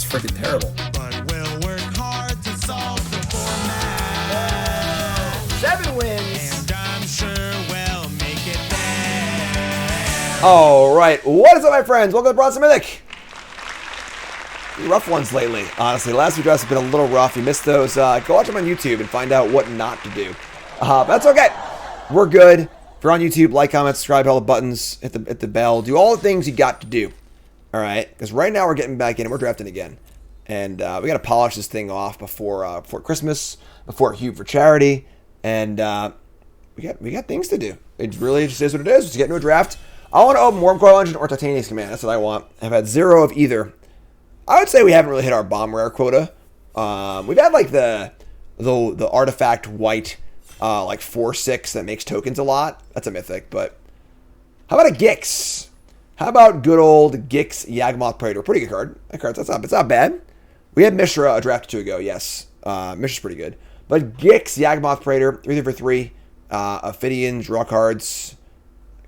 is freaking terrible. But we'll work hard to solve the format. 7 wins. And I'm sure we'll make it there. All right, what is up, my friends? Welcome to Bronze Mythic. Rough ones lately, honestly. The last few drafts have been a little rough. You missed those. Go watch them on YouTube and find out what not to do. That's okay. We're good. If you're on YouTube, like, comment, subscribe, hit all the buttons, hit the bell, do all the things you got to do. All right, because right now we're getting back in and we're drafting again, and we got to polish this thing off before Christmas, before Hugh for charity, and we got things to do. It really just is what it is. Just get into a draft. I want to open Warm Coil Engine or Titania's Command. That's what I want. I've had 0 of either. I would say we haven't really hit our bomb rare quota. We've had like the artifact white, like 4/6 that makes tokens a lot. That's a mythic, but how about a Gix? How about good old Gix Yawgmoth Praetor? Pretty good card. That card, it's not bad. We had Mishra a draft or 2 ago. Yes, Mishra's pretty good. But Gix Yawgmoth Praetor, 3 for 3, Ophidian, draw cards.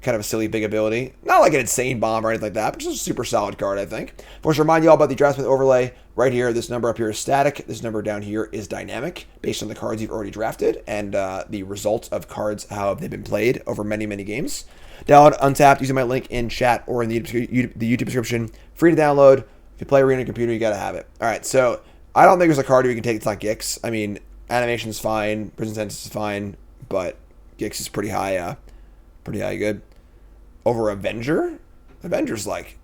Kind of a silly big ability. Not like an insane bomb or anything like that, but just a super solid card, I think. First, remind you all about the Draftsmith overlay. Right here, this number up here is static. This number down here is dynamic, based on the cards you've already drafted and the results of cards, how they've been played over many, many games. Download Untapped using my link in chat or in the YouTube description. Free to download. If you play Arena on your computer, you got to have it. All right, so I don't think there's a card we can take that's not Gix. I mean, Animation's fine. Prison Sentence is fine, but Gix is pretty high good. Over Avenger? Avenger's like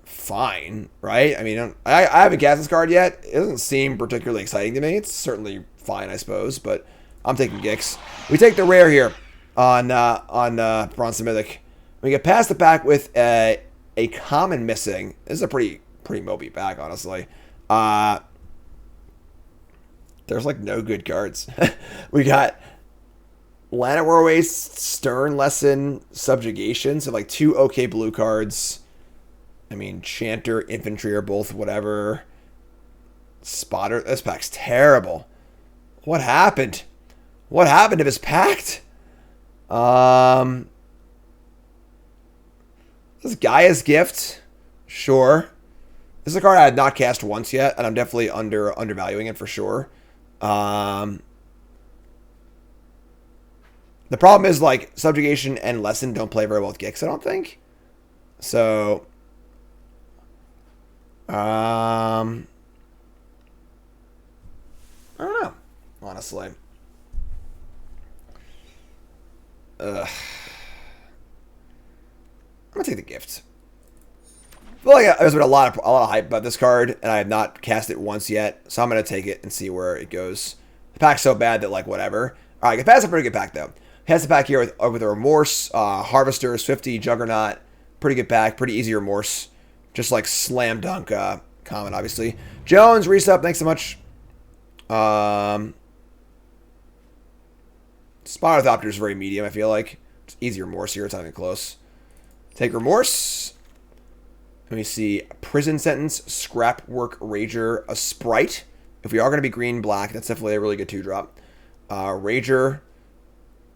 fine, right? I mean, I haven't cast this card yet. It doesn't seem particularly exciting to me. It's certainly fine, I suppose, but I'm taking Gix. We take the rare here on Bronze Mythic. We get past the pack with a common missing. This is a pretty mopey pack, honestly. There's like no good cards. We got Llanowar Waste, Stern Lesson, Subjugation. So like 2 okay blue cards. I mean, Chanter, Infantry are both whatever. Spotter. This pack's terrible. What happened? What happened to this pack? This Gaia's Gift. Sure. This is a card I had not cast once yet, and I'm definitely undervaluing it for sure. The problem is, like, Subjugation and Lesson don't play very well with Gix, I don't think. So, I don't know, honestly. I'm gonna take the gift. I feel like there's been a lot of hype about this card, and I have not cast it once yet, so I'm gonna take it and see where it goes. The pack's so bad that, like, whatever. All right, Gepat's a pretty good pack though. Has the pack here with a Remorse, Harvester, Swifty, Juggernaut. Pretty good pack, pretty easy Remorse. Just like slam dunk common, obviously. Jones, resub, thanks so much. Spot Orthopter is very medium, I feel like. It's easy Remorse here, it's not even close. Take Remorse. Let me see. Prison Sentence, Scrapwork Rager, a Sprite. If we are going to be green-black, that's definitely a really good 2-drop. Rager,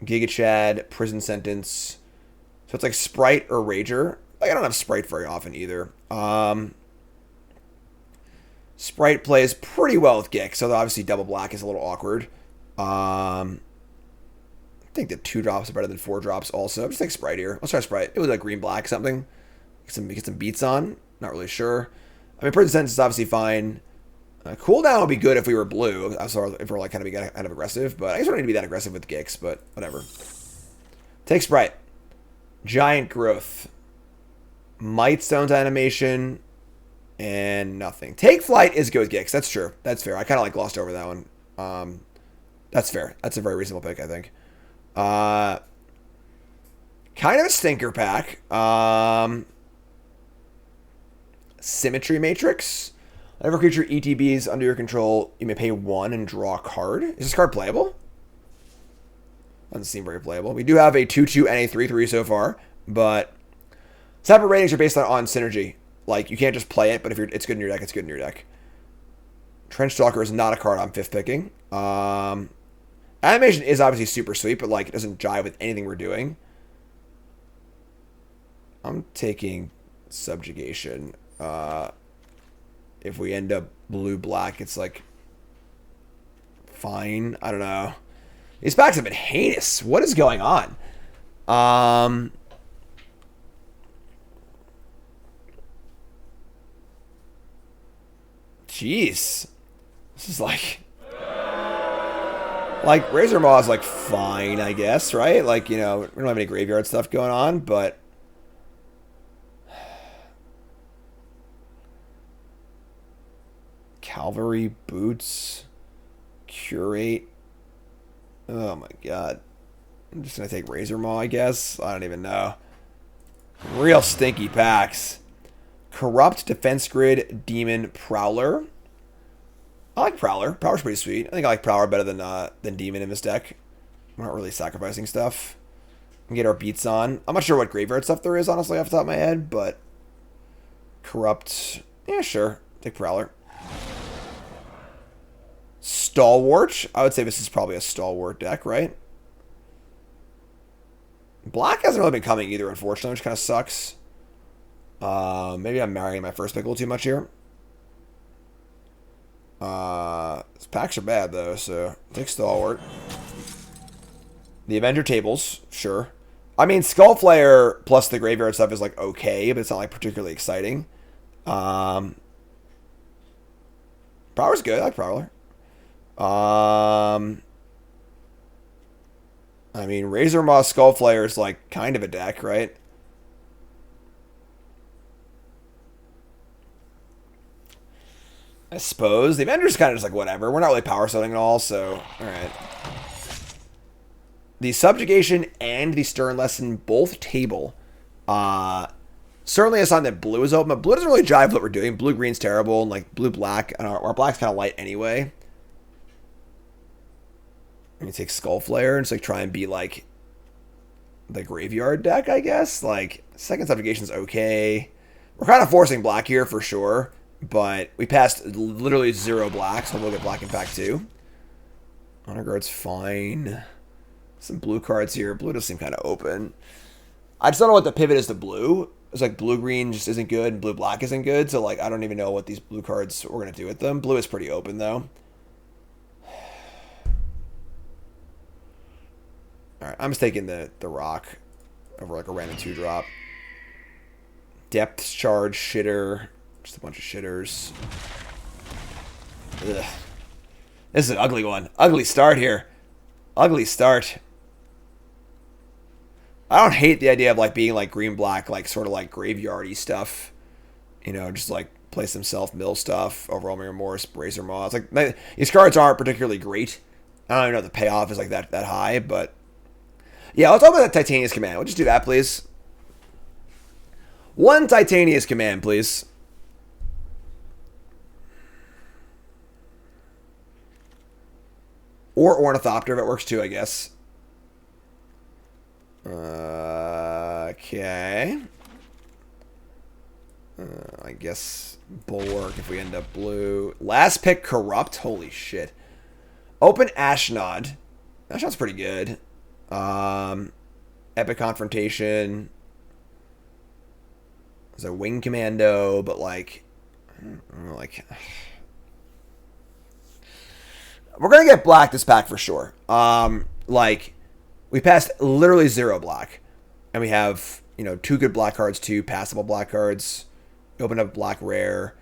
Giga Chad, Prison Sentence. So it's like Sprite or Rager. Like, I don't have Sprite very often either. Sprite plays pretty well with Gix, so obviously double black is a little awkward. I think the 2-drops are better than 4-drops also. Just take Sprite here. Let's try Sprite. It was like green-black something. Get some beats on. Not really sure. I mean, Prison Sentence is obviously fine. Cooldown would be good if we were blue. I'm sorry if we're like kind of aggressive, but I guess we don't need to be that aggressive with Gix, but whatever. Take Sprite. Giant Growth. Mightstone's animation. And nothing. Take Flight is good with Gix. That's true. That's fair. I kind of like glossed over that one. That's fair. That's a very reasonable pick, I think. Kind of a stinker pack. Symmetry Matrix. Whenever creature ETBs under your control, you may pay 1 and draw a card. Is this card playable? Doesn't seem very playable. We do have a 2/2 and a 3/3 so far, but separate ratings are based on synergy. Like, you can't just play it, but if it's good in your deck, it's good in your deck. Trench Stalker is not a card I'm 5th picking. Animation is obviously super sweet, but like it doesn't jive with anything we're doing. I'm taking Subjugation. if we end up blue-black, it's like fine. I don't know. These packs have been heinous. What is going on? Jeez. This is like Razor Maw is like fine, I guess, right? Like, you know, we don't have any graveyard stuff going on, but Cavalry Boots, Curate. Oh my god. I'm just gonna take Razor Maw, I guess. I don't even know. Real stinky packs. Corrupt, Defense Grid, Demon, Prowler. I like Prowler. Prowler's pretty sweet. I think I like Prowler better than Demon in this deck. We're not really sacrificing stuff. We can get our beats on. I'm not sure what graveyard stuff there is, honestly, off the top of my head, but Corrupt. Yeah, sure. Take Prowler. Stalwart. I would say this is probably a Stalwart deck, right? Black hasn't really been coming either, unfortunately, which kind of sucks. Maybe I'm marrying my first pick a little too much here. These packs are bad, though, so take Stalwart. The Avenger tables, sure. I mean, Skullflayer plus the graveyard stuff is, like, okay, but it's not, like, particularly exciting. Prowler's good. I like Prowler. I mean, Razor Maw Skullflayer is, like, kind of a deck, right? I suppose. The Avenger's kind of just like, whatever. We're not really power selling at all, so... Alright. The Subjugation and the Stern Lesson both table. Certainly a sign that blue is open, but blue doesn't really jive with what we're doing. Blue-green's terrible, and, like, blue-black... Our black's kind of light anyway. I'm gonna take Skullflayer and just, like, try and be, like... the graveyard deck, I guess? Like, second Subjugation's okay. We're kind of forcing black here, for sure. But we passed literally 0 black, so we'll get black in pack 2. Honor Guard's fine. Some blue cards here. Blue does seem kind of open. I just don't know what the pivot is to blue. It's like blue-green just isn't good, and blue-black isn't good. So, like, I don't even know what these blue cards we're going to do with them. Blue is pretty open, though. Alright, I'm just taking the rock over, like, a random 2-drop. Depth Charge, Shitter... Just a bunch of shitters. Ugh. This is an ugly one. Ugly start here. Ugly start. I don't hate the idea of like being like green-black, like sort of like graveyardy stuff. You know, just like play some self-mill stuff. Overwhelming Remorse, Razor Maw. It's like these cards aren't particularly great. I don't even know if the payoff is like that high, but yeah, let's open that Titania's Command. We'll just do that, please. One Titania's Command, please. Or Ornithopter, if it works too, I guess. Okay. I guess Bulwark if we end up blue. Last pick, Corrupt. Holy shit. Open Ashnod. Ashnod's pretty good. Epic Confrontation. There's a Wing Commando, but like... I don't know, like... We're going to get black this pack for sure. Like, we passed literally 0 black. And we have, you know, 2 good black cards, 2 passable black cards. Open up black rare.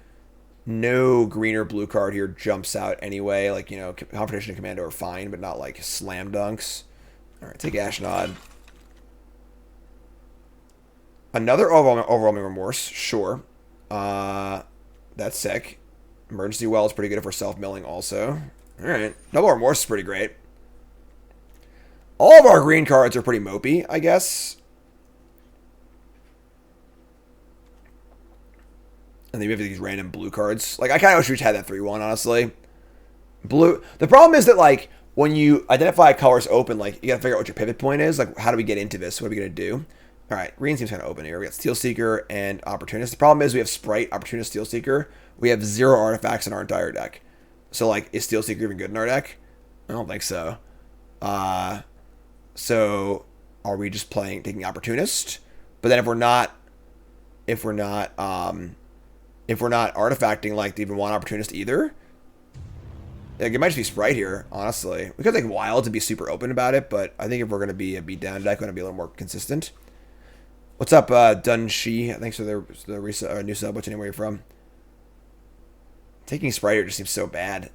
No green or blue card here jumps out anyway. Like, you know, Confrontation and Commando are fine, but not like slam dunks. All right, take Ashnod. Another Overwhelming Remorse, sure. That's sick. Emergency Well is pretty good if we're self-milling also. Alright. Double Remorse is pretty great. All of our green cards are pretty mopey, I guess. And then we have these random blue cards. Like, I kind of wish we had that 3-1, honestly. Blue. The problem is that, like, when you identify colors open, like, you gotta figure out what your pivot point is. Like, how do we get into this? What are we gonna do? Alright, green seems kind of open here. We got Steel Seeker and Opportunist. The problem is we have Sprite, Opportunist, Steel Seeker. We have 0 artifacts in our entire deck. So, like, is Steel Seeker even good in our deck? I don't think so. So, are we just taking Opportunist? But then if we're not if we're not artifacting like the even one opportunist either. Like, it might just be Sprite here, honestly. We could take Wild to be super open about it, but I think if we're going to be a beatdown deck, we're going to be a little more consistent. What's up, Dunshi? Thanks for the new sub. What's your name? Where you're from? Taking Sprite here just seems so bad.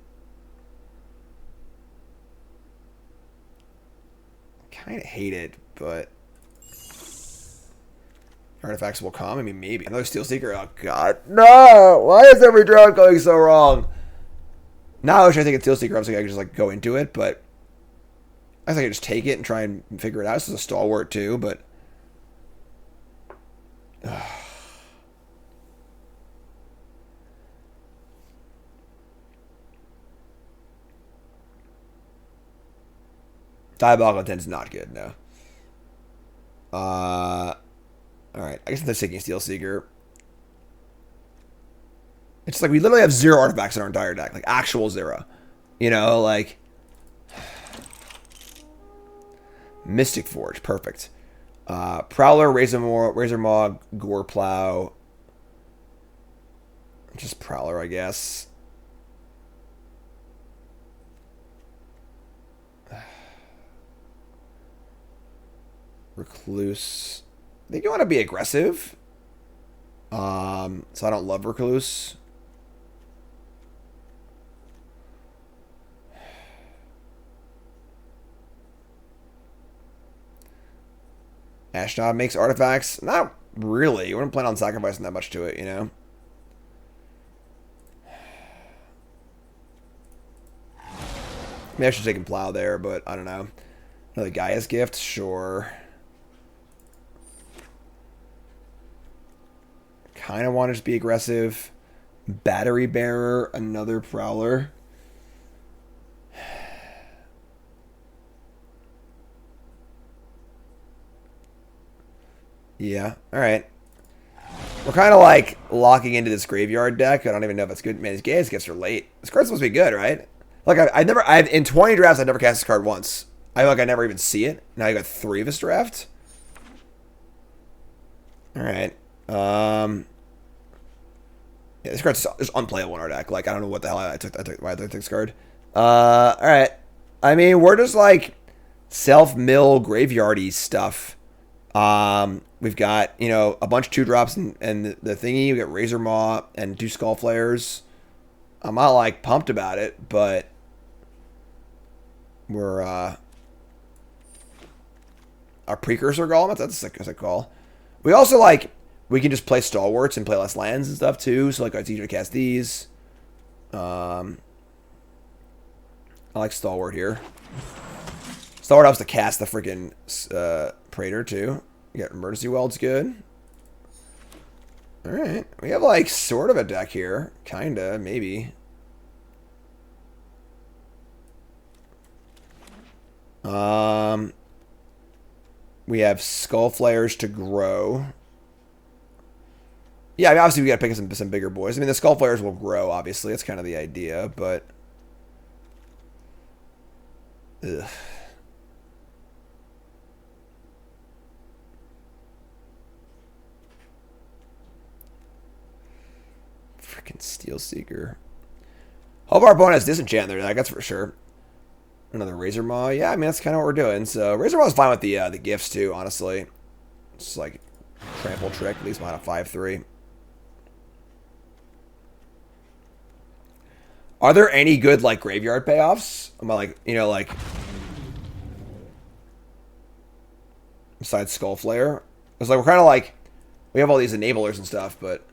Kind of hate it, but artifacts will come. I mean, maybe another Steel Seeker. Oh God, no! Why is every draw going so wrong? Now I wish I think it's Steel Seeker. I was like I could just like go into it, but I think I could just take it and try and figure it out. This is a stalwart too, but Diabolical Intent is not good. No. All right. I guess they're taking Steel Seeker. It's like we literally have 0 artifacts in our entire deck, like actual 0. You know, like Mystic Forge, perfect. Prowler, Razor Maw, Gore Plow. Just Prowler, I guess. Recluse. I think you want to be aggressive. So I don't love Recluse. Ashnod makes artifacts. Not really. We don't plan on sacrificing that much to it, you know? Maybe I should take a Plow there, but I don't know. Another Gaia's Gift? Sure. Kind of want to just be aggressive. Battery Bearer, another Prowler. Yeah, alright. We're kind of like locking into this graveyard deck. I don't even know if it's good. Man, these Gaia's Gifts are late. This card's supposed to be good, right? Like, in 20 drafts, I've never cast this card once. I feel like I never even see it. Now I got 3 of this draft. Alright. Yeah, this card's just unplayable in our deck. Like, I don't know what the hell why I took this card. Alright. I mean, we're just like self-mill graveyardy stuff. We've got, you know, a bunch of 2-drops and the thingy. We got Razor Maw and 2 Skull Flares. I'm not like pumped about it, but we're our Precursor Golem. That's a call. We also like we can just play Stalwarts and play less lands and stuff too. So like it's easier to cast these. I like Stalwart here. Stalwart helps to cast the freaking Praetor too. You got Emergency Weld's good. Alright. We have like sort of a deck here. Kinda, maybe. We have Skull Flares to grow. Yeah, I mean, obviously we gotta pick some bigger boys. I mean, the Skull Flares will grow, obviously. That's kind of the idea, but ugh. Freaking Steel Seeker. Hope our opponent has Disenchant there, that's for sure. Another Razor Maw. Yeah, I mean, that's kind of what we're doing. So, Razor Maw is fine with the gifts, too, honestly. It's like trample trick, at least behind a 5/3. Are there any good, like, graveyard payoffs? Am I, like, you know, like, besides Skull Flare? It's like, we're kind of like, we have all these enablers and stuff, but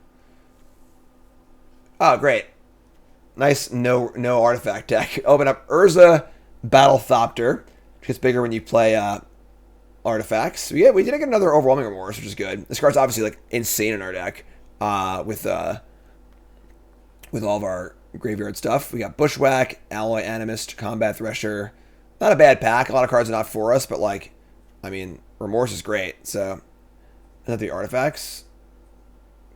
oh, great. Nice no artifact deck. Open up Urza Battlethopter, which gets bigger when you play artifacts. So yeah, we did get another Overwhelming Remorse, which is good. This card's obviously like insane in our deck with all of our graveyard stuff. We got Bushwhack, Alloy Animist, Combat Thresher. Not a bad pack. A lot of cards are not for us, but like, I mean, Remorse is great. So, is that the artifacts?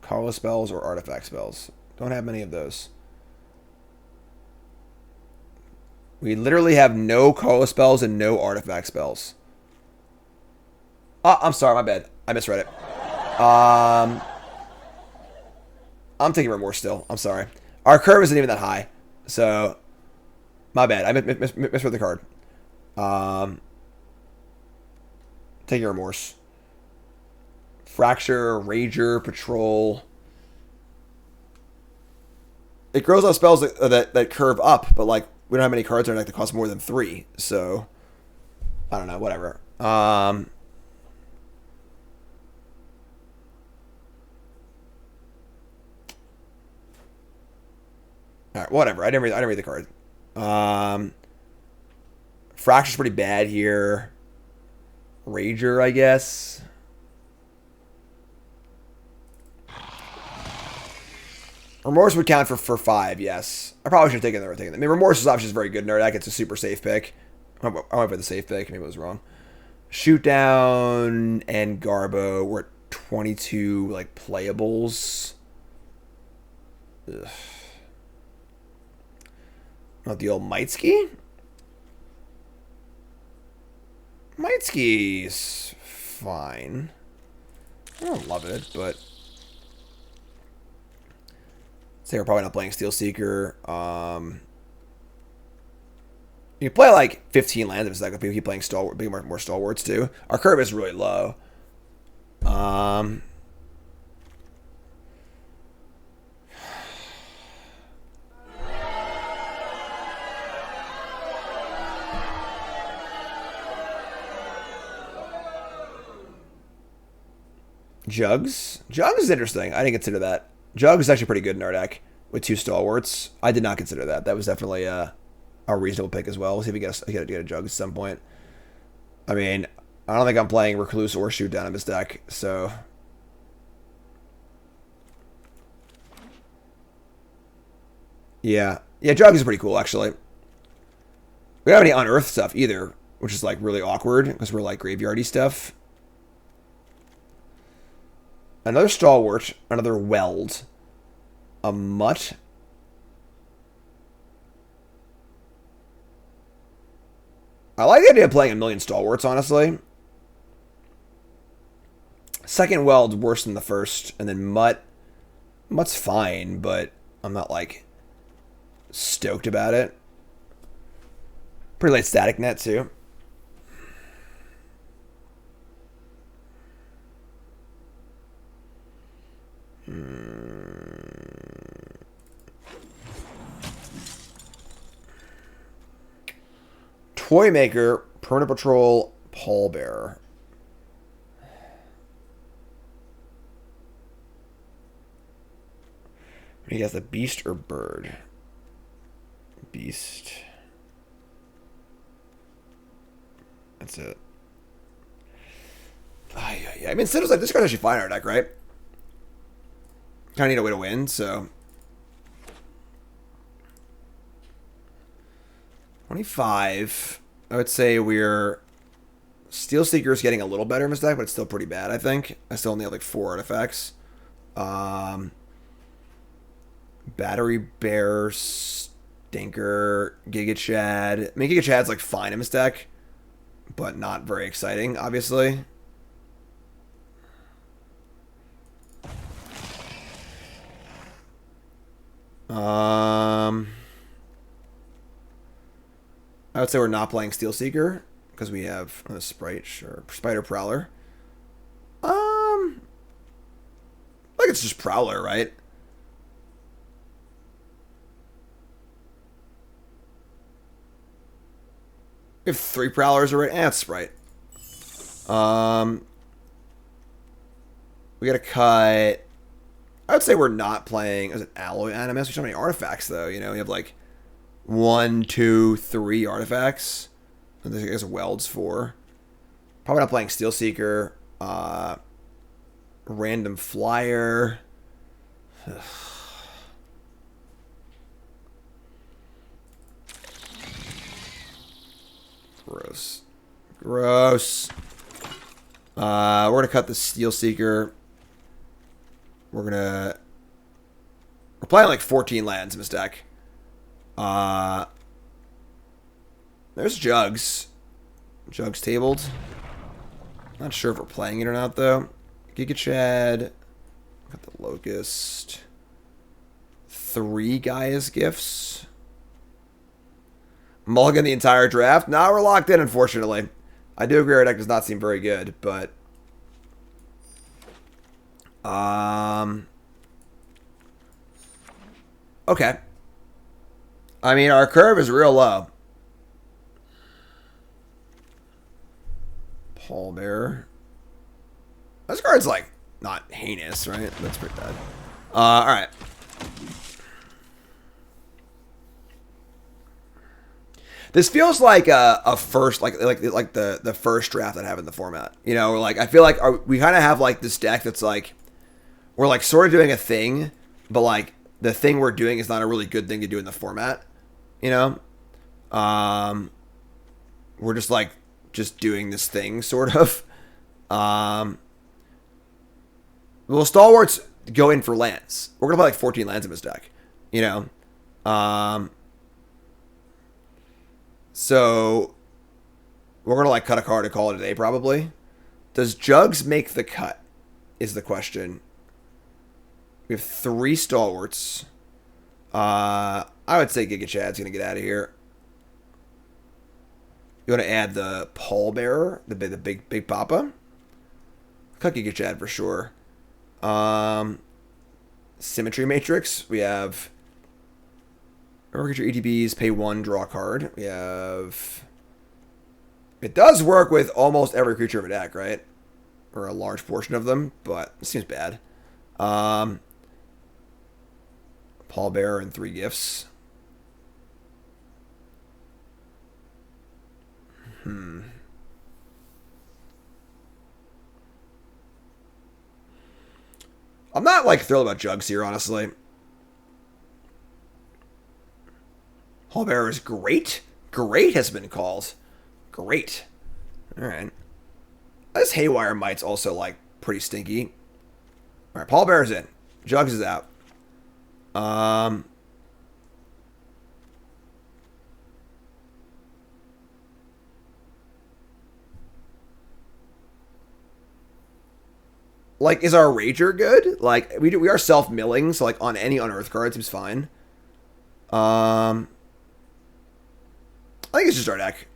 Colorless spells or artifact spells? Don't have many of those. We literally have no colorless spells and no artifact spells. Oh, I'm sorry, my bad. I misread it. I'm taking Remorse still. I'm sorry. Our curve isn't even that high. So, my bad. I misread the card. Taking Remorse. Fracture, Rager, Patrol. It grows out spells that curve up, but like we don't have many cards in our deck that cost more than 3. So, I don't know. Whatever. All right, whatever. I didn't read the card. Fracture's pretty bad here. Rager, I guess. Remorse would count for 5, yes. I probably should have taken the right thing. I mean, Remorse is obviously very good in our deck. It's a super safe pick. I went for the safe pick. Maybe I was wrong. Shoot Down and Garbo. We're at 22, like, playables. Ugh. Not the old Mythic? Mythi's fine. I don't love it, but... say we're probably not playing Steel Seeker. You can play like 15 lands if it's like people keep playing Stalwart, big more Stalwarts too. Our curve is really low. Jugs? Jugs is interesting. I didn't consider that. Jugs is actually pretty good in our deck with 2 Stalwarts. I did not consider that. That was definitely a reasonable pick as well. We'll see if we get a Jug at some point. I mean, I don't think I'm playing Recluse or Shoot Down in this deck, so... yeah. Yeah, Jug is pretty cool, actually. We don't have any Unearth stuff either, which is, like, really awkward, because we're, like, graveyardy stuff. Another Stalwart, another Weld, a Mutt. I like the idea of playing a million Stalwarts, honestly. Second Weld worse than the first, and then Mutt. Mutt's fine, but I'm not, like, stoked about it. Pretty late Static Net, too. Toymaker, Permanent Patrol, Pallbearer. He has a Beast or Bird. Beast. That's it. I mean, Citadel's like, this card's actually fine in our deck, right? Kind of need a way to win, so... 25. I would say we're... Steel Seeker's getting a little better in this deck, but it's still pretty bad, I think. I still only have like 4 artifacts. Battery Bear, Stinker, Giga Chad. I mean, Giga Chad's like fine in this deck, but not very exciting, obviously. I would say we're not playing Steel Seeker because we have a Sprite, sure, Spider Prowler. Like it's just Prowler, right? We have 3 Prowlers already. It's Sprite. We gotta cut. I would say we're not playing as an Alloy Animus. We have so many artifacts, though. You know, we have like 1, 2, 3 artifacts. And there's Welds 4. Probably not playing Steel Seeker. Random Flyer. Gross. Gross. We're gonna cut the Steel Seeker. We're playing like 14 lands in this deck. There's Jugs. Jugs tabled. Not sure if we're playing it or not, though. Giga Chad. Got the Locust. 3 Gaia's Gifts. Mulligan the entire draft. Now we're locked in, unfortunately. I do agree our deck does not seem very good, but... Okay. I mean, our curve is real low. Pallbearer. This card's, like, not heinous, right? That's pretty bad. Alright. This feels like a first, like the first draft that I have in the format. You know, like, I feel like we kind of have, like, this deck that's, like, we're, like, sort of doing a thing, but, like, the thing we're doing is not a really good thing to do in the format. You know? We're just, like, just doing this thing, sort of. Well, Stalwarts go in for lands. We're going to play, like, 14 lands in this deck. You know? So, we're going to, like, cut a card to call it a day, probably. Does Jugs make the cut, is the question. We have 3 Stalwarts. I would say Giga Chad's going to get out of here. You want to add the Pallbearer, the big Papa? Cut Giga Chad for sure. Symmetry Matrix. We have... Get your ETBs, pay 1, draw a card. We have... It does work with almost every creature of a deck, right? Or a large portion of them, but it seems bad. Pallbearer and 3 gifts. I'm not, like, thrilled about Jugs here, honestly. Pallbearer is great. Great has been called. Great. Alright. This Haywire Might's also, like, pretty stinky. Alright, Pallbearer's in. Jugs is out. Like, is our Rager good? Like, we are self-milling, so, like, on any Unearth card seems fine. I think it's just our deck.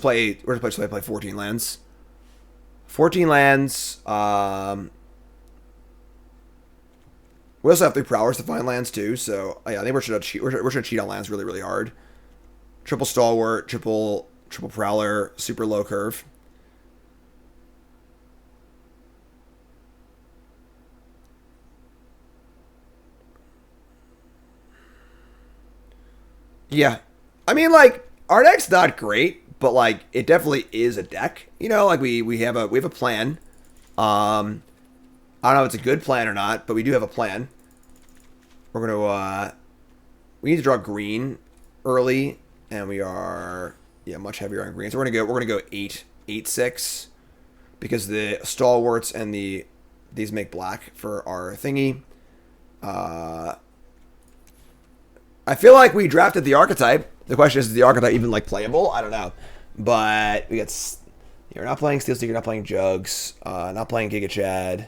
We're gonna play 14 lands. 14 lands. We also have 3 Prowlers to find lands too, so yeah, I think we're gonna cheat on lands really, really hard. Triple Stalwart, triple Prowler, super low curve. Yeah. I mean, like, our deck's not great, but, like, it definitely is a deck. You know, like, we have a plan. I don't know if it's a good plan or not, but we do have a plan. We're gonna we need to draw green early, and we are much heavier on green. So we're gonna go 8/6 because the Stalwarts and these make black for our thingy. I feel like we drafted the archetype. The question is the archetype even, like, playable? I don't know. But we got... You're not playing Steel Seeker, not playing Jugs, not playing Giga Chad.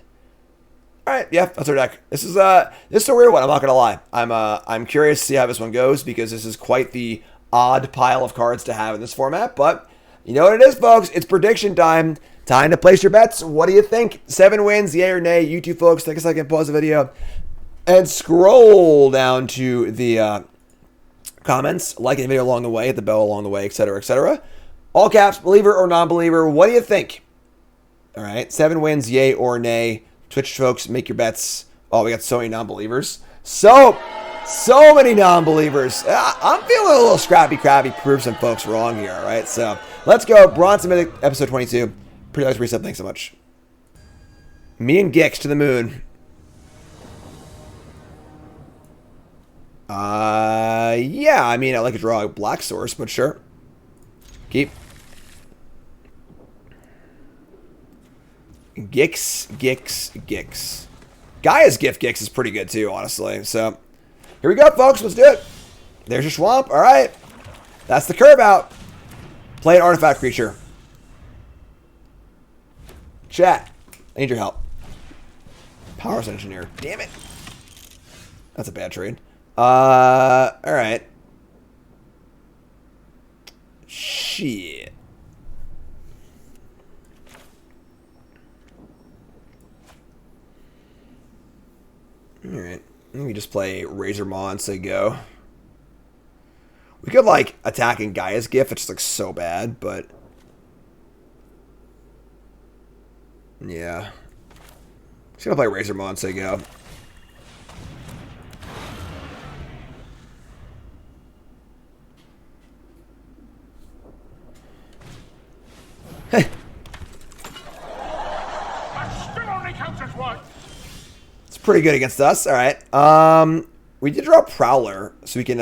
Alright, yeah, that's our deck. This is a weird one, I'm not gonna lie. I'm curious to see how this one goes, because this is quite the odd pile of cards to have in this format. But you know what it is, folks? It's prediction time. Time to place your bets. What do you think? 7 wins, yay or nay? You two folks, take a second, pause the video, and scroll down to the comments, like the video along the way, hit the bell along the way, etc., etc. All caps, believer or non-believer, what do you think? All right, 7 wins, yay or nay? Twitch folks, make your bets. Oh, we got so many non-believers. So many non-believers. I'm feeling a little scrappy, prove some folks wrong here, all right? So let's go. Bronze Mythic, episode 22. Pretty nice reset. Thanks so much. Me and Gix to the moon. Yeah, I mean, I like to draw a black source, but sure. Keep. Gix. Gaia's Gift Gix is pretty good too, honestly. So, here we go, folks. Let's do it. There's your swamp. All right. That's the curve out. Play an artifact creature. Chat. I need your help. Powers Engineer. Damn it. That's a bad trade. Alright. Shit. Alright. Let me just play Razor Maw and say go. We could, like, attack in Gaia's Gift, which is, like, so bad, but... yeah. Just gonna play Razor Maw and say go. Hey. It's pretty good against us. All right. We did draw Prowler, so we can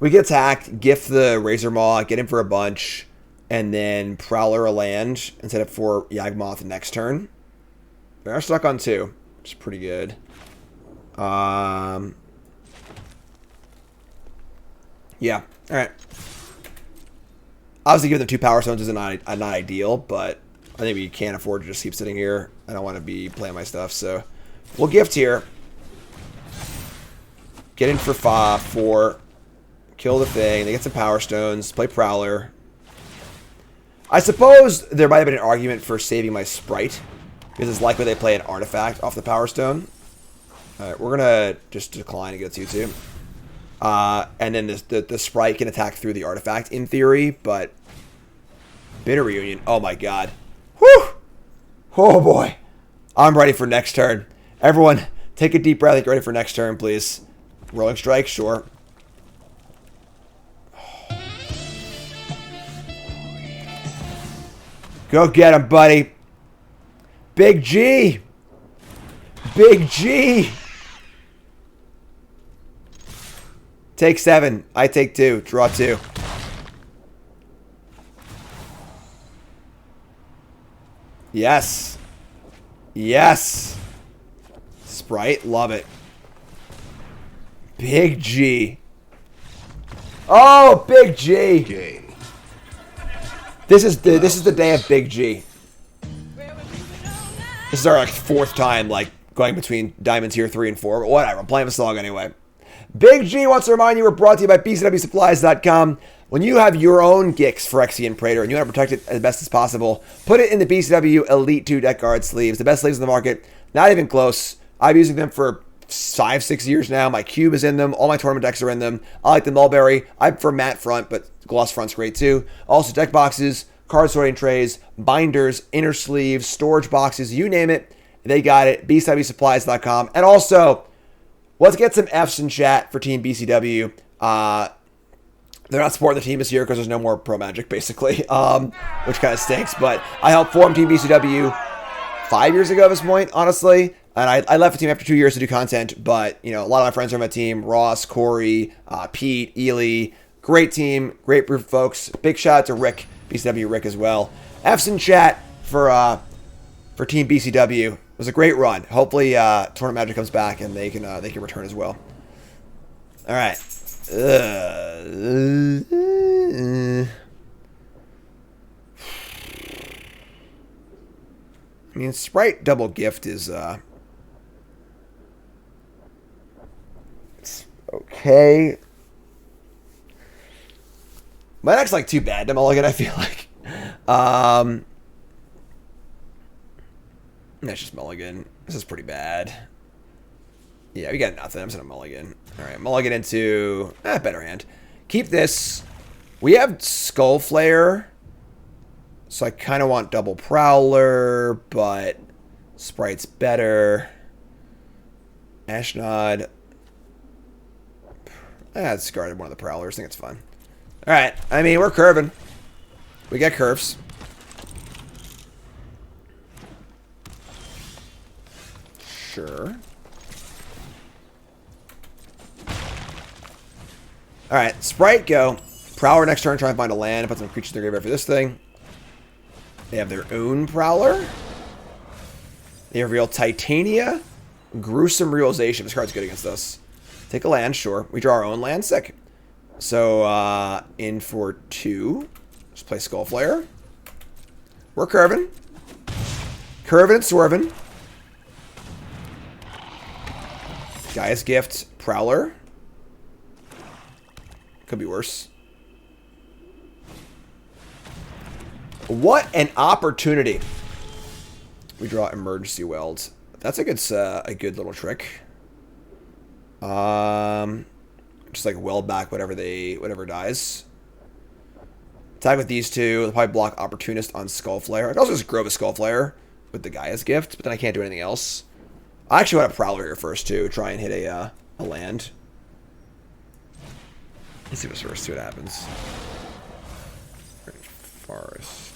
attack, gift the Razor Maw, get him for a bunch, and then Prowler a land and set up for Yawgmoth next turn. We are stuck on 2, which is pretty good. Yeah. All right. Obviously, giving them 2 Power Stones is not ideal, but I think we can't afford to just keep sitting here. I don't want to be playing my stuff, so we'll gift here. Get in for 4. Kill the thing. They get some Power Stones. Play Prowler. I suppose there might have been an argument for saving my Sprite, because it's likely they play an artifact off the Power Stone. Alright, we're going to just decline and get a 2-2. And then the Sprite can attack through the artifact in theory, but... Bitter Reunion. Oh my god. Whew! Oh boy. I'm ready for next turn. Everyone, take a deep breath and get ready for next turn, please. Rolling Strike, sure. Go get him, buddy. Big G. Big G. Take 7. I take 2. Draw 2. Yes. Yes. Sprite. Love it. Big G. Oh, Big G. Game. This is the day of Big G. This is our like 4th time like going between Diamond Tier 3 and 4, but whatever. I'm playing the song anyway. Big G wants to remind you we're brought to you by BCWSupplies.com. When you have your own Gix Phyrexian Praetor and you want to protect it as best as possible, put it in the BCW Elite 2 Deck Guard sleeves. The best sleeves in the market. Not even close. I've been using them for 5-6 years now. My cube is in them. All my tournament decks are in them. I like the Mulberry. I prefer matte front, but gloss front's great too. Also deck boxes, card sorting trays, binders, inner sleeves, storage boxes, you name it. They got it. BCWSupplies.com. And also, let's get some Fs in chat for Team BCW. They're not supporting the team this year because there's no more Pro Magic, basically, which kind of stinks. But I helped form Team BCW 5 years ago at this point, honestly. And I left the team after 2 years to do content. But, you know, a lot of my friends are on my team. Ross, Corey, Pete, Ely. Great team. Great group of folks. Big shout out to Rick, BCW Rick as well. F's in chat for Team BCW. It was a great run. Hopefully, Tournament Magic comes back and they can return as well. All right. I mean, Sprite double gift is it's okay. My deck's like too bad to mulligan, I feel like. That's just mulligan. This is pretty bad. Yeah, we got nothing. I'm just gonna mulligan. Alright, mulligan into better hand. Keep this. We have Skull Flare. So I kind of want double Prowler, but Sprite's better. Ashnod. I discarded one of the Prowlers. I think it's fine. Alright, I mean, we're curving. We got curves. Sure. Alright, Sprite, go. Prowler next turn, try and find a land. Put some creatures in their graveyard for this thing. They have their own Prowler. They reveal Titania. Gruesome Realization. This card's good against us. Take a land, sure. We draw our own land, sick. So, in for 2. Just play Skull Flare. We're curving. Curving and swerving. Gaia's Gift, Prowler. Could be worse. What an opportunity. We draw Emergency Weld. That's a good little trick. Just like weld back whatever dies. Attack with these two. They'll probably block Opportunist on Skullflare. I can also just Grove a Skullflare with the Gaia's Gift, but then I can't do anything else. I actually want a Prowler here first too. Try and hit a land. Let's see this first. See what happens. Forest.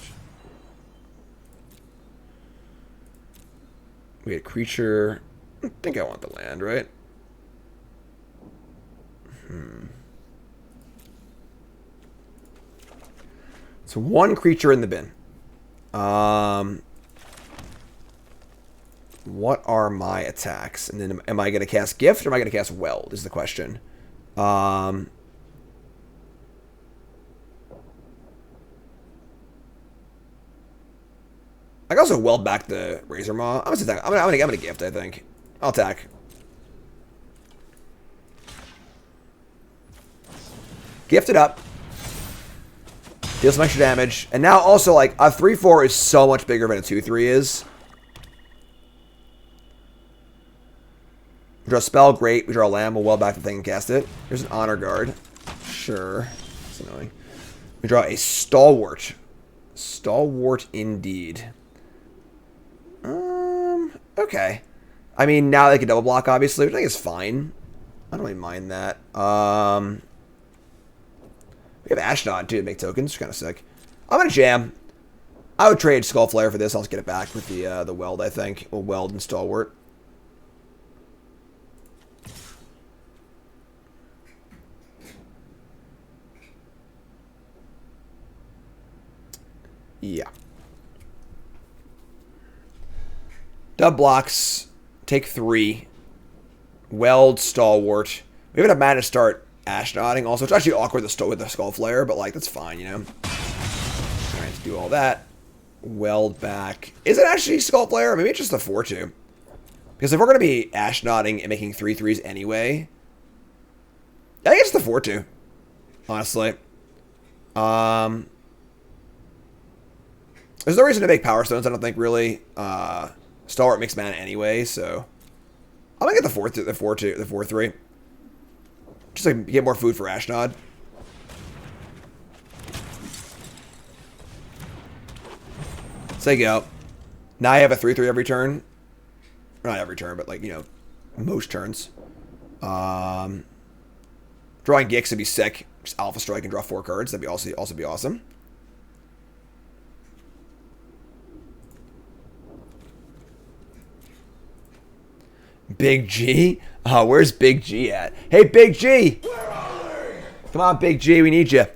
We get creature. I think I want the land, right? So one creature in the bin. What are my attacks? And then am I going to cast Gift or am I going to cast Weld is the question. I can also weld back the Razor Maw. I'm gonna Gift, I think. I'll attack. Gift it up. Deal some extra damage. And now also, like, a 3-4 is so much bigger than a 2-3 is. We draw a spell, great. We draw a land, we'll weld back the thing and cast it. Here's an Honor Guard. Sure. That's annoying. We draw a Stalwart. Stalwart indeed. Okay. I mean, now they can double block, obviously, which I think is fine. I don't really mind that. We have Ashnod, too, to make tokens. Kind of sick. I'm going to jam. I would trade Skullflare for this. I'll just get it back with the Weld, I think. Or Weld and Stalwart. Yeah. Dub blocks. Take 3. Weld, Stalwart. We haven't had mana to start Ashnoding. Also, it's actually awkward with the Skullflare, but like that's fine, you know. Alright, to do all that. Weld back. Is it actually Skullflare? Maybe it's just a 4-2. Because if we're gonna be Ashnoding and making 3/3s anyway, I think it's the 4-2. Honestly. There's no reason to make Power Stones, I don't think, really. Stalwart makes mana anyway, so I'm gonna get the 4-3. Just like get more food for Ashnod. So you go. Now I have a 3/3 every turn. Not every turn, but like, you know, most turns. Drawing Gix would be sick. Just Alpha Strike and draw 4 cards. That'd be also be awesome. Big G? Where's Big G at? Hey, Big G! Come on, Big G, we need you.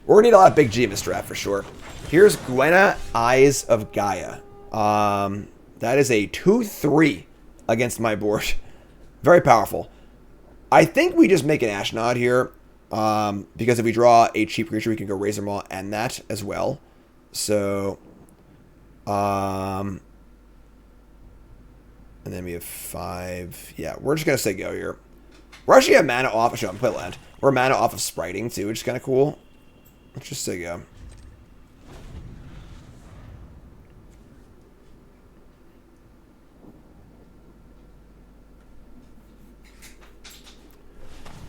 We're going to need a lot of Big G in this draft for sure. Here's Gwenna, Eyes of Gaia. That is a 2/3 against my board. Very powerful. I think we just make an Ashnod here. Because if we draw a cheap creature, we can go Razor Maw and that as well. So, and then we have 5. Yeah, we're just going to say go here. We're actually a mana off. Actually, I'm play land. We're mana off of Spriting, too, which is kind of cool. Let's just say go.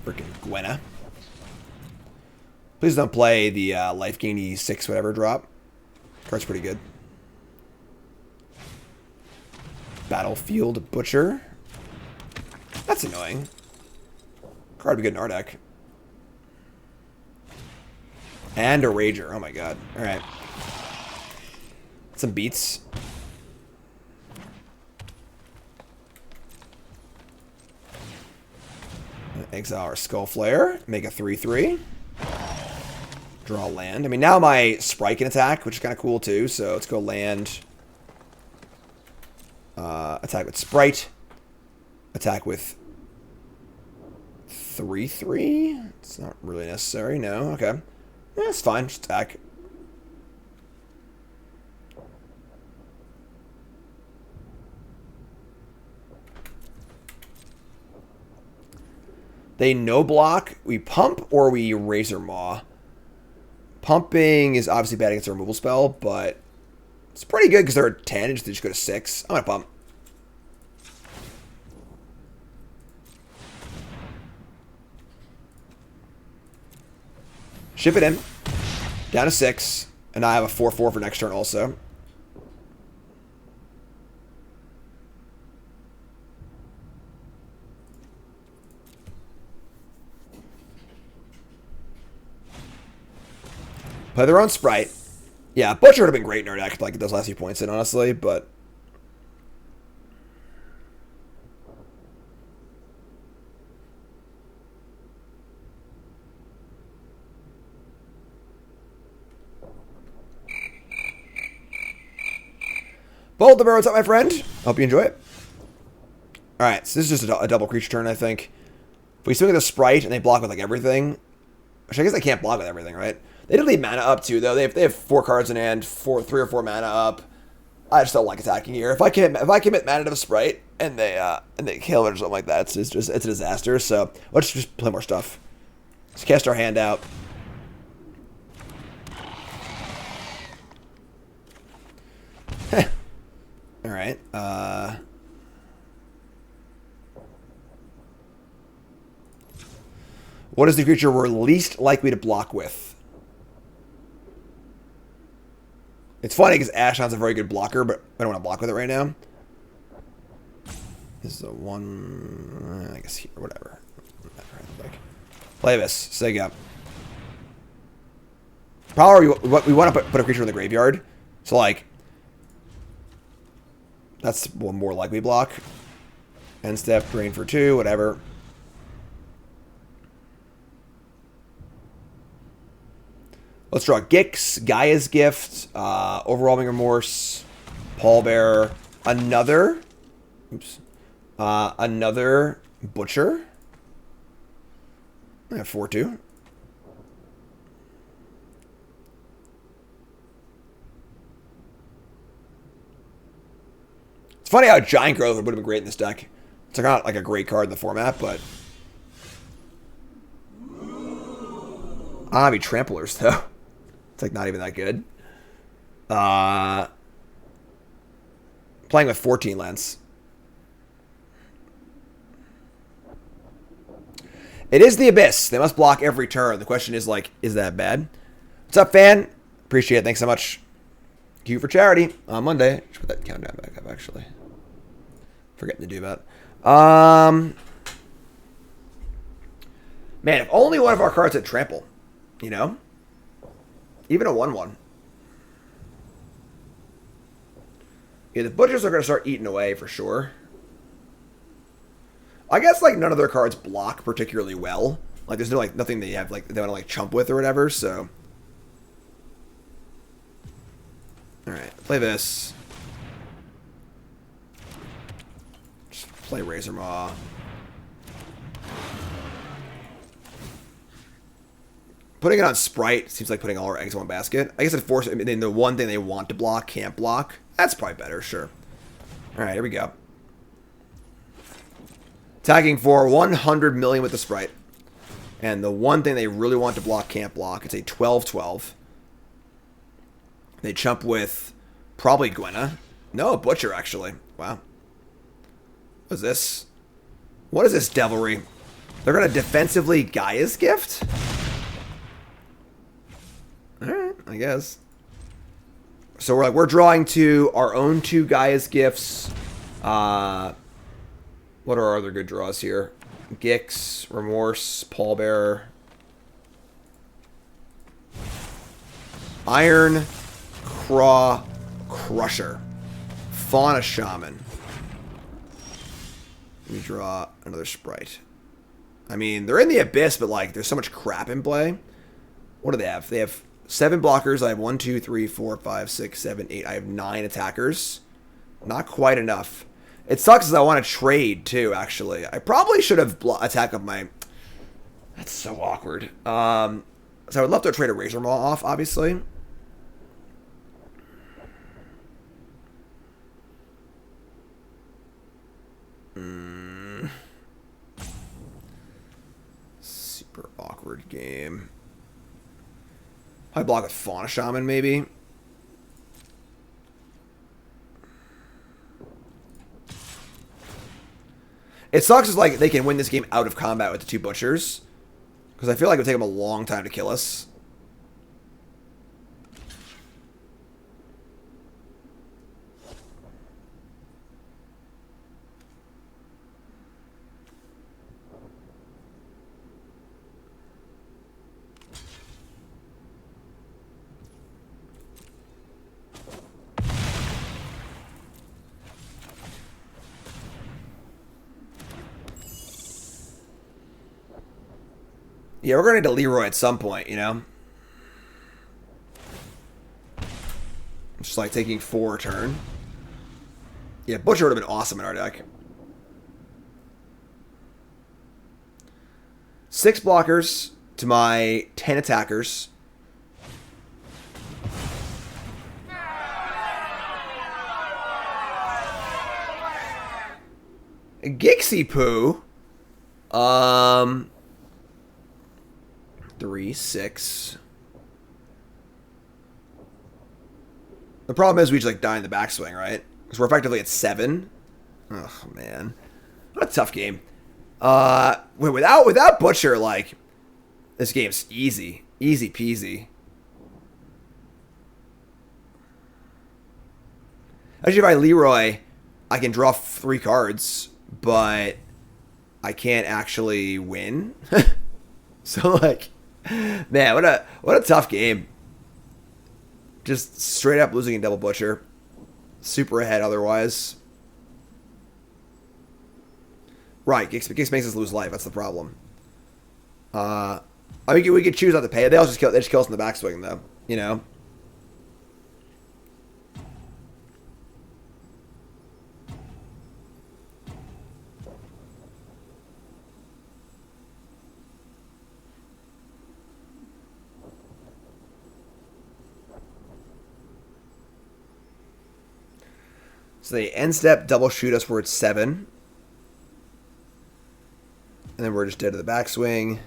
Freaking Gwenna. Please don't play the life gainy 6 whatever drop. Card's pretty good. Battlefield Butcher. That's annoying. Card would be good in our deck. And a Rager. Oh my god. Alright. Some beats. Exile our Skullflare. Make a 3/3. Draw land. I mean, now my Sprite can attack, which is kind of cool too. So let's go land. Attack with Sprite. Attack with 3/3. It's not really necessary. No. Okay. Yeah, it's fine. Just attack. They no block. We pump or we Razor Maw. Pumping is obviously bad against a removal spell, but it's pretty good because they're at 10 and they just go to 6. I'm going to pump. Ship it in. Down to 6. And I have a 4/4 for next turn also. Play their own Sprite. Yeah, Butcher would have been great in our deck, like those last few points in, honestly, but... Bolt the Burrow, what's up, my friend? Hope you enjoy it. Alright, so this is just a double creature turn, I think. If we swing at the Sprite and they block with, like, everything... Which I guess they can't block with everything, right? They did leave mana up, too, though. They have 4 cards in hand, 3 or 4 mana up. I just don't like attacking here. If I commit mana to the Sprite and they kill it or something like that, it's a disaster. So let's just play more stuff. Let's cast our hand out. All right. What is the creature we're least likely to block with? It's funny because Ashnod's a very good blocker, but I don't want to block with it right now. This is a 1, I guess here, whatever. Play this. Sig up. Power, we want to put a creature in the graveyard. So, like, that's one more likely block. End step, drain for 2, whatever. Let's draw Gix, Gaia's Gift, Overwhelming Remorse, Pallbearer, another Butcher. I have 4/2. It's funny how Giant Growth would have been great in this deck. It's not like a great card in the format, but... Be Tramplers, though. It's like not even that good. Playing with 14 lands. It is the Abyss. They must block every turn. The question is, like, is that bad? What's up, fan? Appreciate it. Thanks so much. Q for charity on Monday. Should put that countdown back up, actually. Forgetting to do that. Man, if only one of our cards had trample. You know? Even a 1/1. Yeah, the Butchers are going to start eating away for sure. I guess, like, none of their cards block particularly well. Like, there's no, like, nothing they have, like, they want to, like, chump with or whatever, so. Alright, play this. Just play Razor Maw. Putting it on Sprite seems like putting all our eggs in one basket. I guess it forces, I mean, the one thing they want to block can't block. That's probably better, sure. Alright, here we go. Tagging for 100 million with the Sprite. And the one thing they really want to block can't block. It's a 12/12. They chump with probably Gwenna. No, Butcher, actually. Wow. What is this? What is this devilry? They're going to defensively Gaia's Gift? Alright, I guess. So we're drawing to our own 2 Gaia's Gifts. What are our other good draws here? Gix, Remorse, Pallbearer. Iron Craw Crusher. Fauna Shaman. Let me draw another Sprite. I mean, they're in the Abyss, but, like, there's so much crap in play. What do they have? They have 7 blockers. I have 1, 2, 3, 4, 5, 6, 7, 8. I have 9 attackers. Not quite enough. It sucks because I want to trade, too, actually. I probably should have attacked up my... That's so awkward. So I would love to trade a Razor Maw off, obviously. Super awkward game. I block with Fauna Shaman, maybe. It sucks is like they can win this game out of combat with the 2 butchers. Because I feel like it would take them a long time to kill us. Yeah, we're going to need to Leroy at some point, you know? Just like taking 4 a turn. Yeah, Butcher would have been awesome in our deck. 6 blockers to my 10 attackers. Gixie Poo. 3, 6. The problem is we just like die in the backswing, right? Because we're effectively at 7. Oh man, what a tough game. Without Butcher, like this game's easy peasy. Actually, if I Leroy, I can draw 3 cards, but I can't actually win. So like, man, what a tough game. Just straight up losing in double butcher. Super ahead otherwise. Right, Gix makes us lose life. That's the problem. I mean, we could choose not to pay it. They just kill us in the backswing, though. You know. So they end step, double shoot us where it's 7. And then we're just dead to the backswing.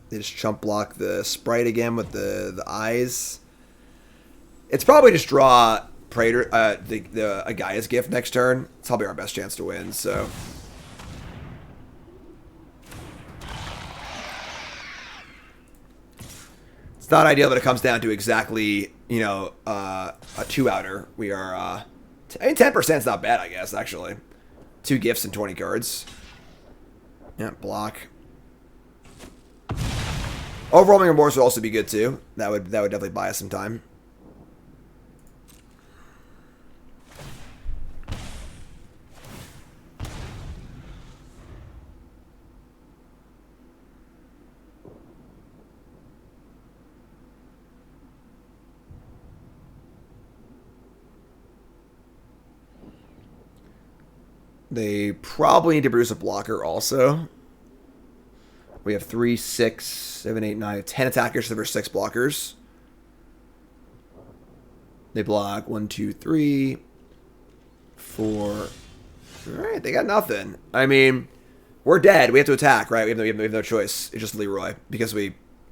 They just chump block the sprite again with the eyes. It's probably just draw Praetor, the Agaia's gift next turn. It's probably our best chance to win, so. It's not ideal, but it comes down to exactly, you know, a 2-outer. We are, I mean, 10% is not bad, I guess, actually. 2 gifts and 20 cards. Yeah, block. Overwhelming Remorse would also be good, too. That would definitely buy us some time. They probably need to produce a blocker also. We have 3, 6, 7, 8, 9, 10 attackers, so there's 6 blockers. They block 1, 2, 3, 4. All right, they got nothing. I mean, we're dead. We have to attack, right? We have no choice. It's just Leroy because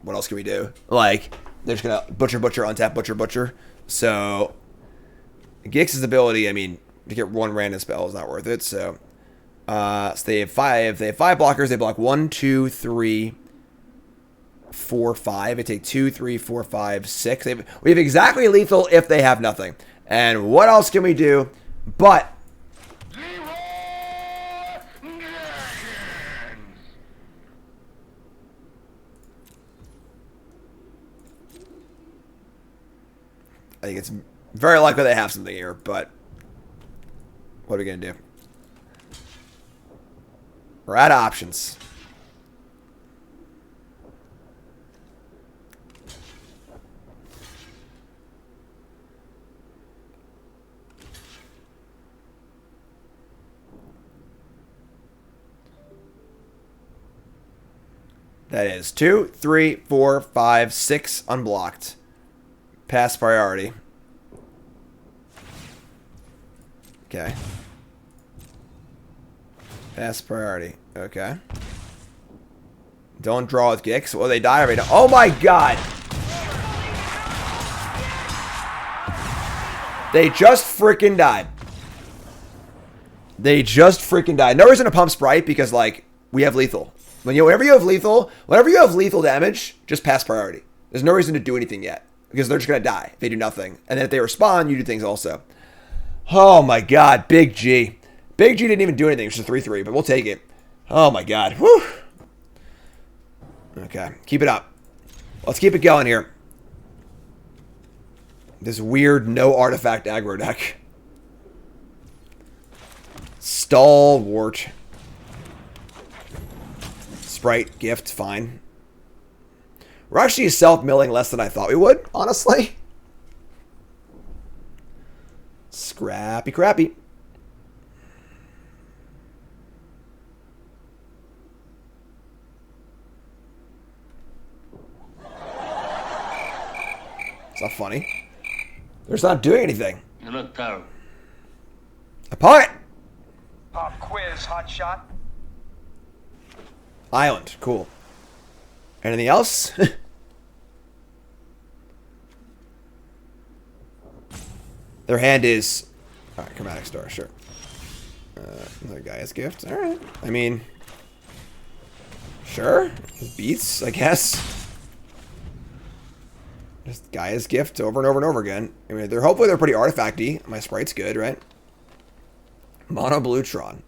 what else can we do? Like, they're just gonna butcher, untap, butcher. So Gix's ability, I mean, to get 1 random spell is not worth it. So, so they have 5. They have 5 blockers. They block 1, 2, 3, 4, 5. They take 2, 3, 4, 5, 6. We have exactly lethal if they have nothing. And what else can we do? But I think it's very likely they have something here, but what are we going to do? We're out of options. That is 2, 3, 4, 5, 6 unblocked. Pass priority. Okay. Pass priority. Okay. Don't draw with Gix. Well, they die already. Oh my god! They just freaking died. They just freaking died. No reason to pump Sprite because, like, we have lethal. Whenever you have lethal damage, just pass priority. There's no reason to do anything yet because they're just gonna die. They do nothing, and then if they respond, you do things also. Oh my god, Big G. Big G didn't even do anything. It's just 3-3, but we'll take it. Oh my god. Whew. Okay, keep it up. Let's keep it going here. This weird no artifact aggro deck. Stalwart. Sprite, gift, fine. We're actually self-milling less than I thought we would, honestly. Scrappy crappy. It's not funny. They're just not doing anything. You look terrible. Opponent! Pop quiz, hot shot. Island, cool. Anything else? Their hand is... Alright, Chromatic Star, sure. Another Gaia's Gift, alright. I mean... Sure. Beats, I guess. Just Gaia's Gift over and over and over again. I mean, hopefully they're pretty artifacty. My Sprite's good, right? Mono Blue Tron.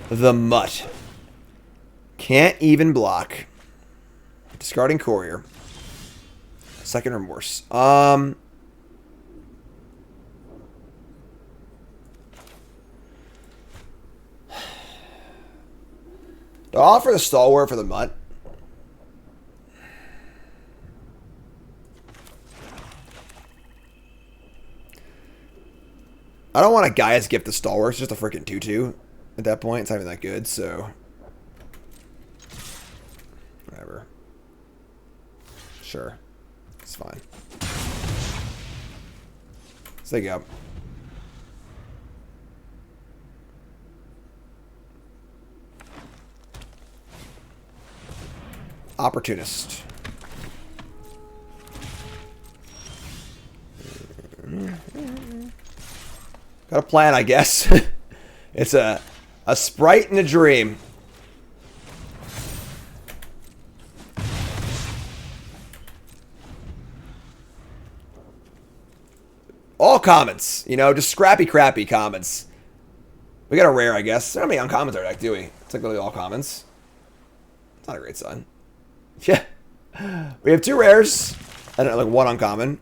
The Mutt. Can't even block. Discarding Courier. Second Remorse. Do I offer the Stalwart for the Mutt? I don't want a Gaia's Gift the Stalwart. It's just a freaking 2-2 at that point. It's not even that good, so... Whatever. Sure. It's fine. So there you go. Opportunist. Got a plan, I guess. It's a sprite and a dream. All commons, you know, just scrappy crappy commons. We got a rare, I guess. I don't have any uncommons in our deck, do we? It's like literally all commons. It's not a great sign. Yeah. We have 2 rares and like 1 uncommon.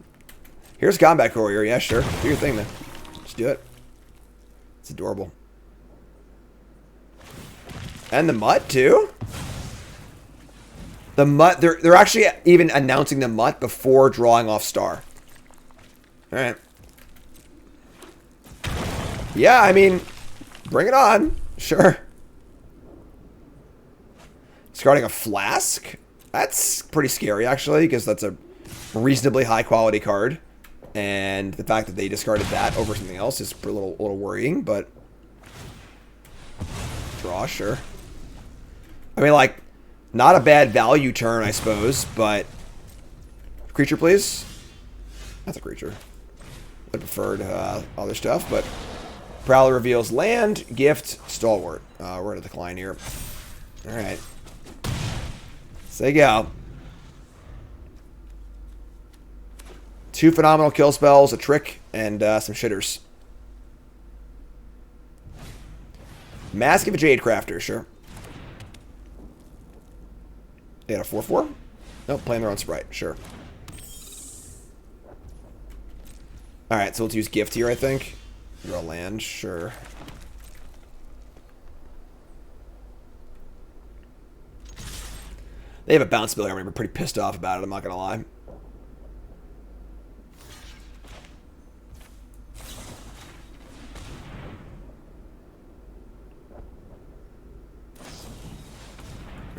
Here's Combat Courier. Yeah, sure. Do your thing, man. Just do it. It's adorable. And the Mutt, too? The Mutt, they're actually even announcing the Mutt before drawing off Star. Alright. Yeah, I mean, bring it on. Sure. Discarding a Flask? That's pretty scary, actually, because that's a reasonably high-quality card. And the fact that they discarded that over something else is a little worrying, but... Draw, sure. I mean, like, not a bad value turn, I suppose, but... Creature, please? That's a creature. I preferred other stuff, but... Prowler reveals land, gift, Stalwart. We're going to decline here. Alright. So there you go. 2 phenomenal kill spells, a trick, and some shitters. Mask of a Jade Crafter, sure. They got a 4/4? Nope, playing their own sprite, sure. Alright, so let's use gift here, I think. Draw land, sure. They have a bounce ability. I'm pretty pissed off about it, I'm not gonna lie.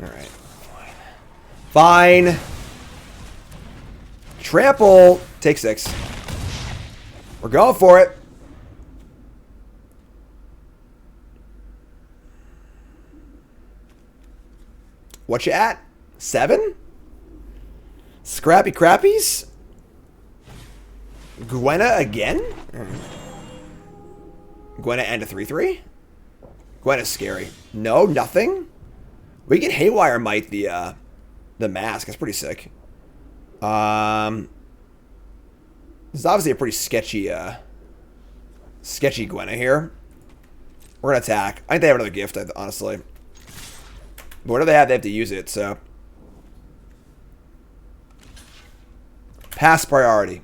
Alright. Fine. Trample. Take 6. We're going for it. What you at? 7? Scrappy Crappies? Gwenna again? Gwenna and a 3-3? Gwenna's scary. No, nothing? We can Haywire Might the mask. That's pretty sick. This is obviously a pretty sketchy Gwenna here. We're gonna attack. I think they have another gift, honestly. But whatever they have to use it, so. Pass priority.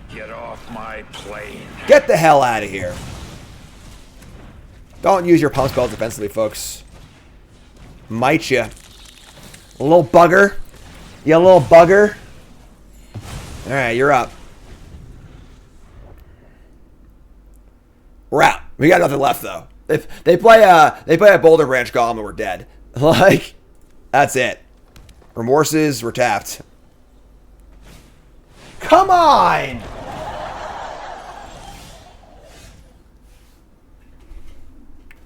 Get off my plane. Get the hell out of here. Don't use your pump spell defensively, folks. Might ya. A little bugger. You little bugger. Alright, you're up. We're out. We got nothing left, though. If they play a Boulder Branch Golem and we're dead. Like, that's it. Remorses, we're tapped. Come on!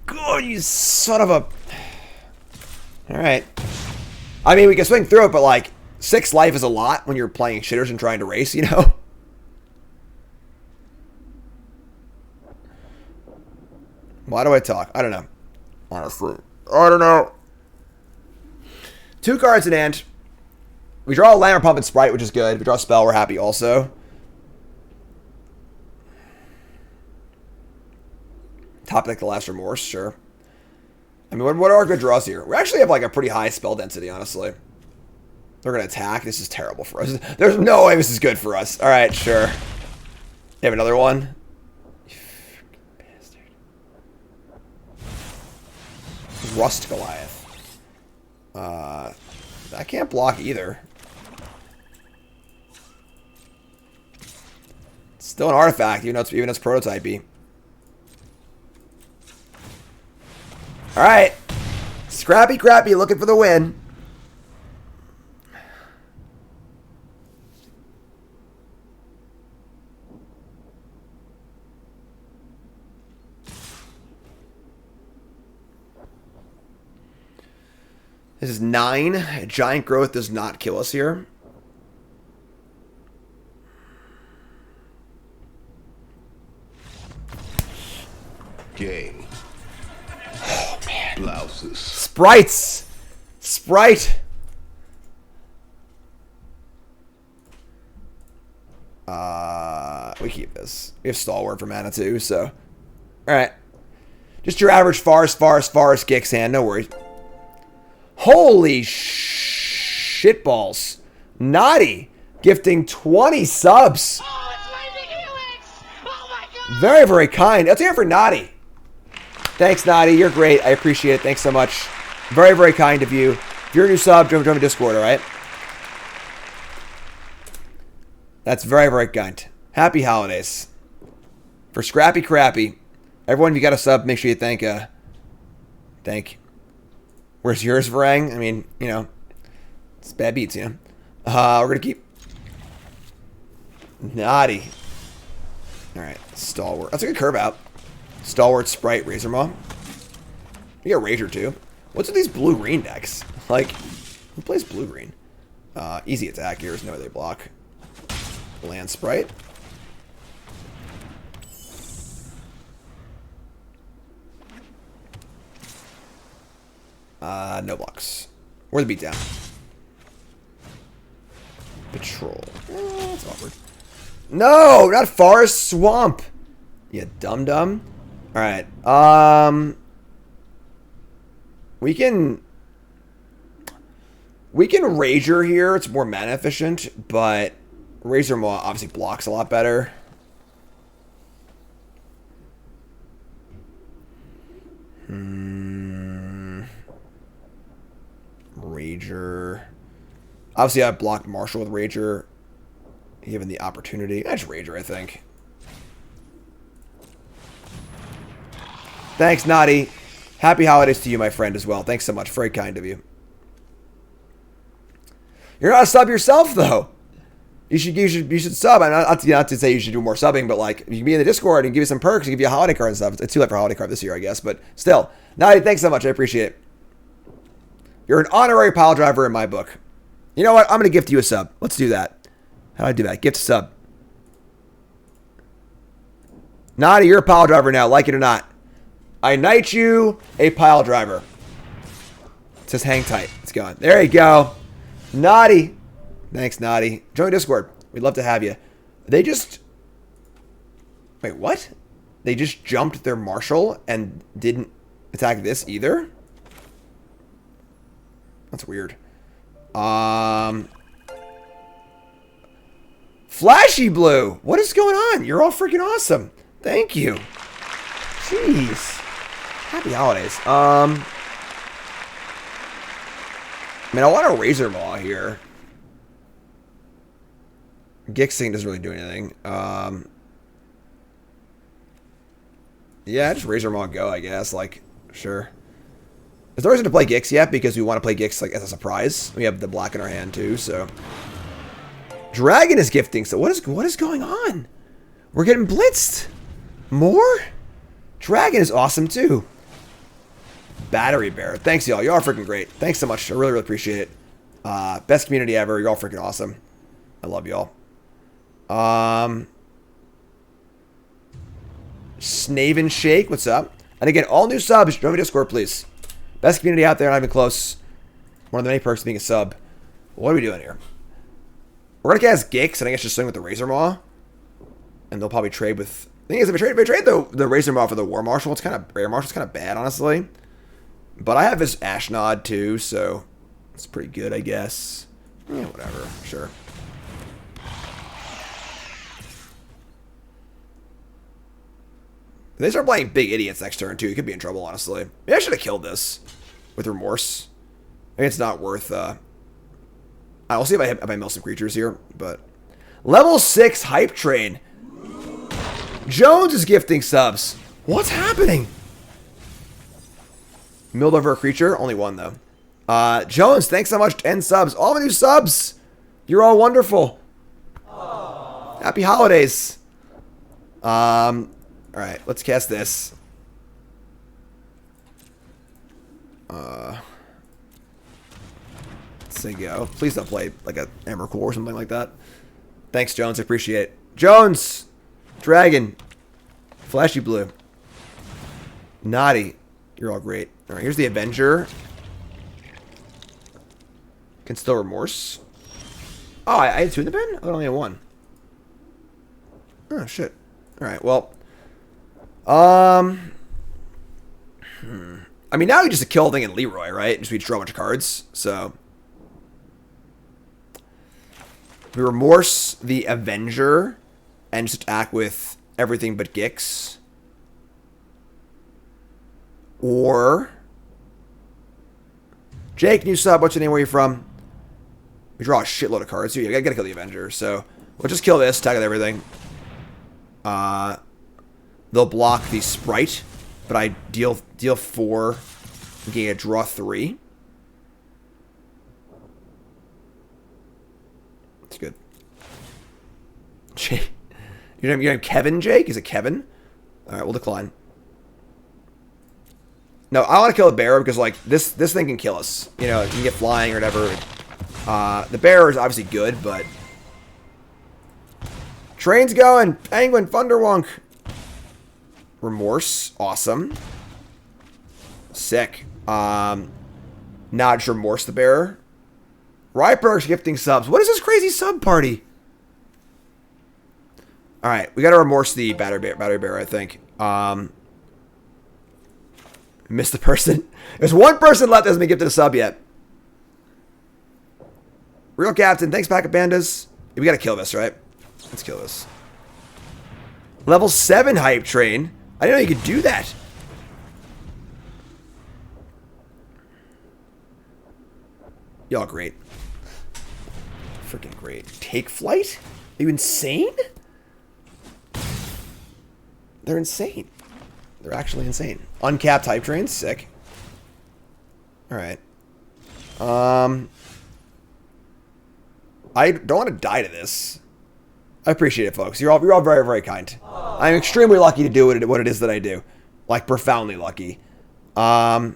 Good, you son of a... Alright. I mean, we can swing through it, but like, 6 life is a lot when you're playing shitters and trying to race, you know? Why do I talk? I don't know. Honestly. I don't know. 2 cards in hand. We draw a land or pump and sprite, which is good. We draw a spell, we're happy also. Top deck the last remorse, sure. I mean, what are our good draws here? We actually have like a pretty high spell density, honestly. They're going to attack. This is terrible for us. There's no way this is good for us. All right, sure. You have another one? You bastard. Rust Goliath. I can't block either. It's still an artifact, even though it's prototype-y. Alright. Scrappy Crappy looking for the win. This is 9. Giant Growth does not kill us here. Game. Oh, man. Blouses. Sprites! Sprite! We keep this. We have Stalwart for mana too, so. Alright. Just your average Forest Gix hand, no worries. Holy shitballs. Naughty. Gifting 20 subs. Oh, it's Mythic Helix! Oh my god! Very, very kind. Let's hear it for Naughty. Thanks, Naughty. You're great. I appreciate it. Thanks so much. Very, very kind of you. If you're a new sub, join my Discord, alright? That's very, very kind. Happy holidays. For Scrappy Crappy. Everyone, if you got a sub, make sure you thank. Where's yours, Varang? I mean, you know, it's bad beats, you know. We're going to keep... Naughty. Alright, Stalwart. That's a good curve out. Stalwart, Sprite, Razor Maw. You got Rager, too. What's with these blue-green decks? Like, who plays blue-green? Easy attack here. There's no way they block. Land Sprite. No blocks. Or the beatdown. Patrol. That's awkward. No, not Forest Swamp. You dum-dum. Alright. We can Rager here. It's more mana efficient, but Razor Maw obviously blocks a lot better. Rager. Obviously, I blocked Marshall with Rager, given the opportunity. I just Rager, I think. Thanks, Naughty. Happy holidays to you, my friend, as well. Thanks so much. Very kind of you. You're not a sub yourself, though. You should sub. I'm not to say you should do more subbing, but like, if you can be in the Discord and give you some perks and give you a holiday card and stuff. It's too late for a holiday card this year, I guess, but still. Naughty, thanks so much. I appreciate it. You're an honorary pile driver in my book. You know what? I'm going to gift you a sub. Let's do that. How do I do that? Gift a sub. Naughty, you're a pile driver now, like it or not. I knight you a pile driver. It says hang tight. It's going. There you go. Naughty. Thanks, Naughty. Join Discord. We'd love to have you. They just... Wait, what? They just jumped their Marshal and didn't attack this either? That's weird. Flashy Blue. What is going on? You're all freaking awesome. Thank you. Jeez. Happy holidays. I mean, I want a Razor Maw here. Gixing doesn't really do anything. Yeah, just Razor Maw go, I guess. Like, sure. There's no reason to play Gix yet because we want to play Gix like as a surprise. We have the black in our hand too, so. Dragon is gifting. So what is going on? We're getting blitzed. More? Dragon is awesome too. Battery Bear. Thanks, y'all. Y'all are freaking great. Thanks so much. I really, really appreciate it. Best community ever. You're all freaking awesome. I love y'all. Snaven Shake. What's up? And again, all new subs. Join my Discord, please. Best community out there. Not even close. One of the many perks of being a sub. What are we doing here? We're going to cast Gix, and I guess just swing with the Razor Maw. And they'll probably trade with... The thing is, if I trade the Razor Maw for the War Marshal, it's kind of... Rare Marshal's kind of bad, honestly. But I have this Ashnod, too, so... It's pretty good, I guess. Yeah, whatever. Sure. If they start playing big idiots next turn, too, you could be in trouble, honestly. Maybe I should have killed this with Remorse. I think it's not worth... I'll see if I mill some creatures here, but... Level 6 Hype Train. Jones is gifting subs. What's happening? Milled over a creature? Only one, though. Jones, thanks so much. 10 subs. All the new subs. You're all wonderful. Happy holidays. Alright, let's cast this. Let's say go. Please don't play like a Emrakul or something like that. Thanks, Jones. I appreciate it. Jones! Dragon. Flashy Blue. Naughty. You're all great. Alright, here's the Avenger. Can still Remorse. Oh, I had 2 in the bin? I only had 1. Oh, shit. Alright, well. I mean, now we just a kill thing in Leroy, right? Just we draw a bunch of cards, so. We Remorse the Avenger and just attack with everything but Gix. Or Jake, new sub, what's your name, where are you from? We draw a shitload of cards here. You gotta kill the Avenger, so we'll just kill this, attack with everything. They'll block the Sprite, but I deal 4 and get a draw 3. That's good. Jake. Your name Kevin, Jake? Is it Kevin? Alright, we'll decline. No, I want to kill a bear because, like, this thing can kill us. You know, it can get flying or whatever. The bear is obviously good, but... Train's going! Penguin, Thunderwunk! Remorse. Awesome. Sick. Now just Remorse the bear. Ryperk's gifting subs. What is this crazy sub party? Alright, we gotta Remorse the battery bear, I think. Missed the person. There's one person left that hasn't been gifted a sub yet. Real Captain, thanks, Pack of Pandas. We gotta kill this, right? Let's kill this. Level 7 Hype Train. I didn't know you could do that. Y'all great. Freaking great. Take Flight? Are you insane? They're insane. They're actually insane. Uncapped Hype Train, sick. Alright. I I don't want to die to this. I appreciate it, folks. You're all very, very kind. I'm extremely lucky to do what it is that I do. Like, profoundly lucky. Yeah,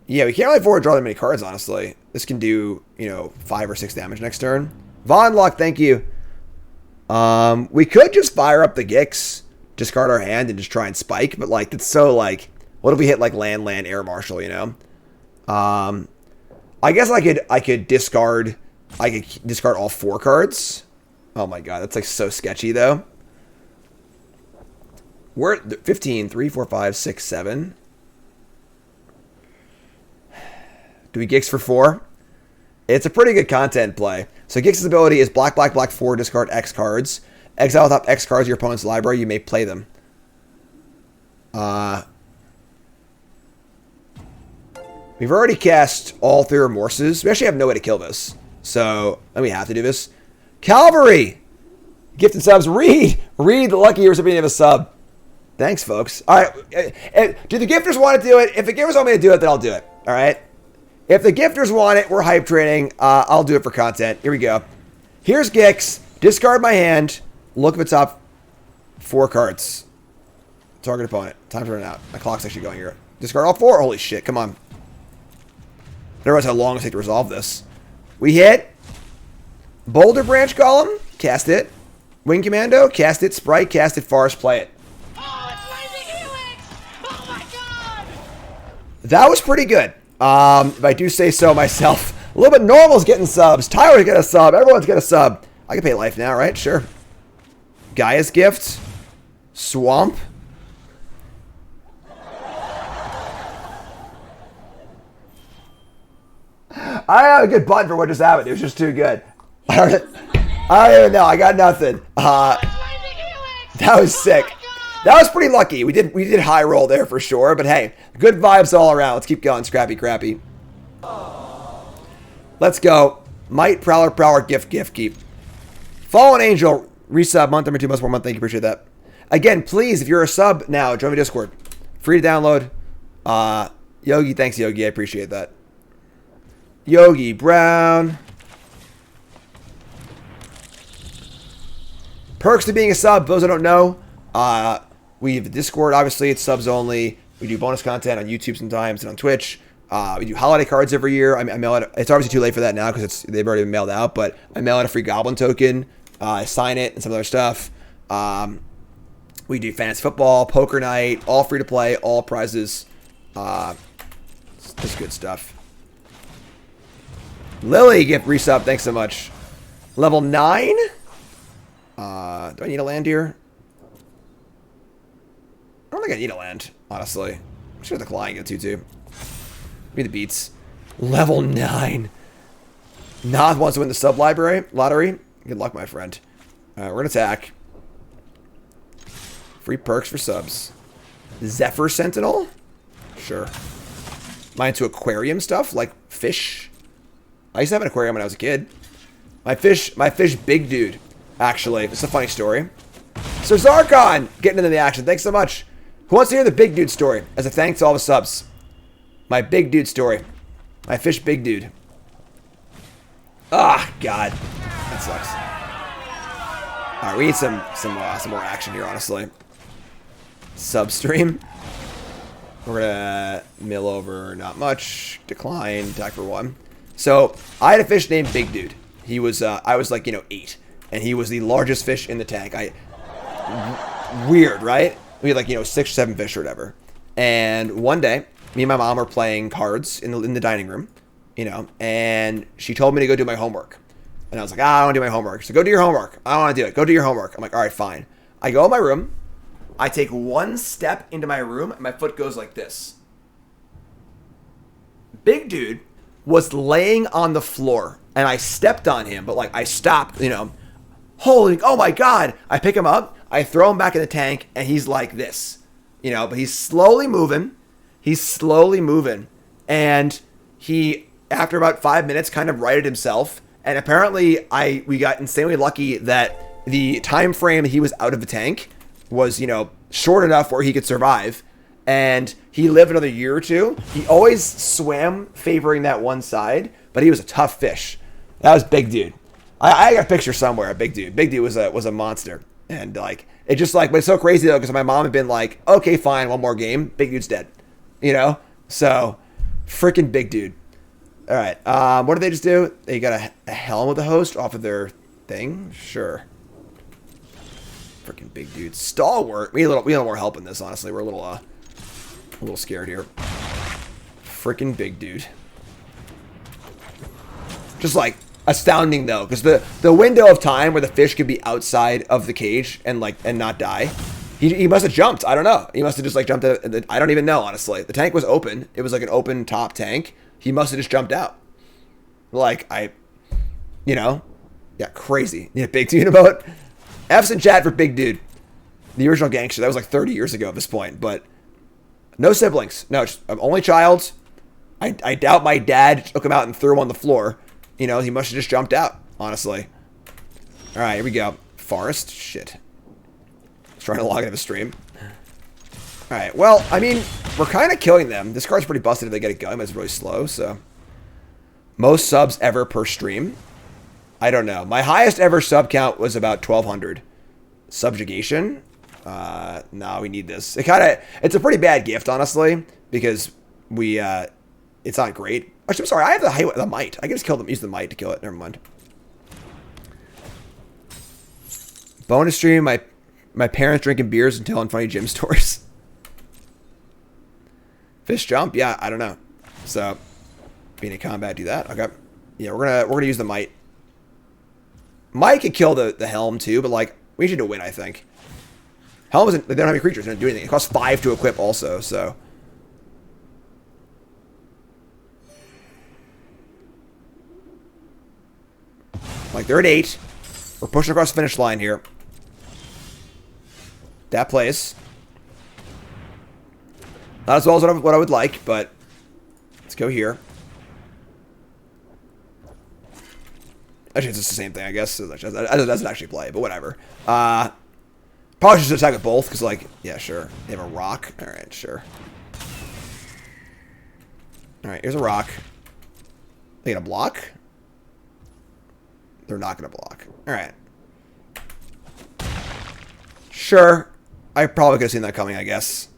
we can't really afford to draw that many cards, honestly. This can do, 5 or 6 damage next turn. Von Luck, thank you. We could just fire up the Gix, discard our hand, and just try and spike, but, like, it's so, like, what if we hit, like, land, air marshal, I guess I could discard all 4 cards. Oh my god, that's, like, so sketchy, though. We're at 15, 3, 4, 5, 6, 7. Do we Gix for 4? It's a pretty good content play. So Gix's ability is black, 4, discard X cards. Exile top X cards of your opponent's library. You may play them. We've already cast all 3 Remorses. We actually have no way to kill this. So, then we have to do this. Calvary! Gifted subs. Reed, the lucky recipient of a sub. Thanks, folks. All right. Do the gifters want to do it? If the gifters want me to do it, then I'll do it. All right? If the gifters want it, we're hype trading. I'll do it for content. Here we go. Here's Gix. Discard my hand. Look at the top 4 cards. Target opponent. Time to run out. My clock's actually going here. Discard all 4? Holy shit. Come on. I don't realize how long it takes to resolve this. We hit. Boulder Branch Golem. Cast it. Wing Commando. Cast it. Sprite. Cast it. Forest. Play it. Oh, it's Mythic Helix! Oh my god! That was pretty good. If I do say so myself. A little bit normal's getting subs. Tyler's getting a sub. Everyone's getting a sub. I can pay life now, right? Sure. Gaia's Gift. Swamp. I have a good button for what just happened. It was just too good. I don't even know. I got nothing. That was sick. That was pretty lucky. We did high roll there for sure. But hey, good vibes all around. Let's keep going. Scrappy crappy. Let's go. Might, Prowler, Gift, Keep. Fallen Angel, resub, month number 2, months, 1 month. Thank you. Appreciate that. Again, please, if you're a sub now, join my Discord. Free to download. Yogi, thanks, Yogi. I appreciate that. Yogi Brown. Perks to being a sub. Those I don't know. We have Discord, obviously. It's subs only. We do bonus content on YouTube sometimes and on Twitch. We do holiday cards every year. I mail it. It's obviously too late for that now because they've already been mailed out. But I mail out a free Goblin token. I sign it and some other stuff. We do fantasy football, poker night, all free to play, all prizes. It's just good stuff. Lily gift resub. Thanks so much. Level 9. Do I need a land here? I don't think I need a land, honestly. I'm sure the Klein go too. Give me the beats. Level 9. Noth wants to win the sub lottery. Good luck, my friend. We're gonna attack. Free perks for subs. Zephyr Sentinel? Sure. Mine to aquarium stuff, like fish. I used to have an aquarium when I was a kid. My fish big dude, actually. It's a funny story. So Zarkon, getting into the action. Thanks so much. Who wants to hear the big dude story? As a thanks to all the subs. My big dude story. My fish big dude. Ah, God. That sucks. Alright, we need some more action here, honestly. Substream. We're gonna mill over not much. Decline. Attack for 1. So, I had a fish named Big Dude. He was, I was like, 8. And he was the largest fish in the tank. Weird, right? We had like, 6 or 7 fish or whatever. And one day, me and my mom were playing cards in the dining room, and she told me to go do my homework. And I was like, I don't want to do my homework. So go do your homework. I don't want to do it. Go do your homework. I'm like, all right, fine. I go in my room. I take 1 step into my room, and my foot goes like this. Big Dude was laying on the floor, and I stepped on him, but like I stopped, holy, oh my God. I pick him up, I throw him back in the tank, and he's like this, but he's slowly moving. And he, after about 5 minutes, kind of righted himself. And apparently we got insanely lucky that the time frame he was out of the tank was, short enough where he could survive. And he lived another year or 2. He always swam favoring that one side, but he was a tough fish. That was Big Dude. I got a picture somewhere. Big dude. Big dude was a monster. And like it just like, but it's so crazy though because my mom had been like, okay, fine, one more game. Big dude's dead. You know. So, freaking big dude. All right. What did they just do? They got a helm with the host off of their thing. Sure. Freaking big dude. Stalwart. We need a little more help in this. Honestly, we're a little scared here. Freaking big dude. Just like astounding though, because the window of time where the fish could be outside of the cage and not die. He must have jumped. I don't know. He must have just like jumped out. I don't even know, honestly. The tank was open. It was like an open top tank. He must have just jumped out. Like, yeah, crazy. Yeah, big dude about F's in chat for big dude. The original gangster. That was like 30 years ago at this point. But no siblings. No, just I'm only child. I doubt my dad took him out and threw him on the floor. You know, he must have just jumped out, honestly. All right, here we go. Forest? Shit. Trying to log into the stream. Alright, well, I mean, we're kind of killing them. This card's pretty busted if they get it going, but it's really slow, so. Most subs ever per stream? I don't know. My highest ever sub count was about 1,200. Subjugation? No, we need this. It's a pretty bad gift, honestly, because it's not great. Actually, I'm sorry, I have the might. I can just use the might to kill it. Never mind. Bonus stream, my parents drinking beers and telling funny gym stories. Fish jump? Yeah, I don't know. So, being in combat, do that. Okay. Yeah, we're gonna use the might. Might could kill the helm too, but like we need to win, I think. Helm isn't. They don't have any creatures. They don't do anything. It costs 5 to equip, also. So. Like they're at 8. We're pushing across the finish line here. That plays. Not as well as what I would like, but let's go here. Actually, it's just the same thing, I guess. That doesn't actually play, but whatever. Probably should attack with both, because, like, yeah, sure. They have a rock. All right, sure. All right, here's a rock. They gonna block? They're not gonna block. All right. Sure. I probably could have seen that coming, I guess.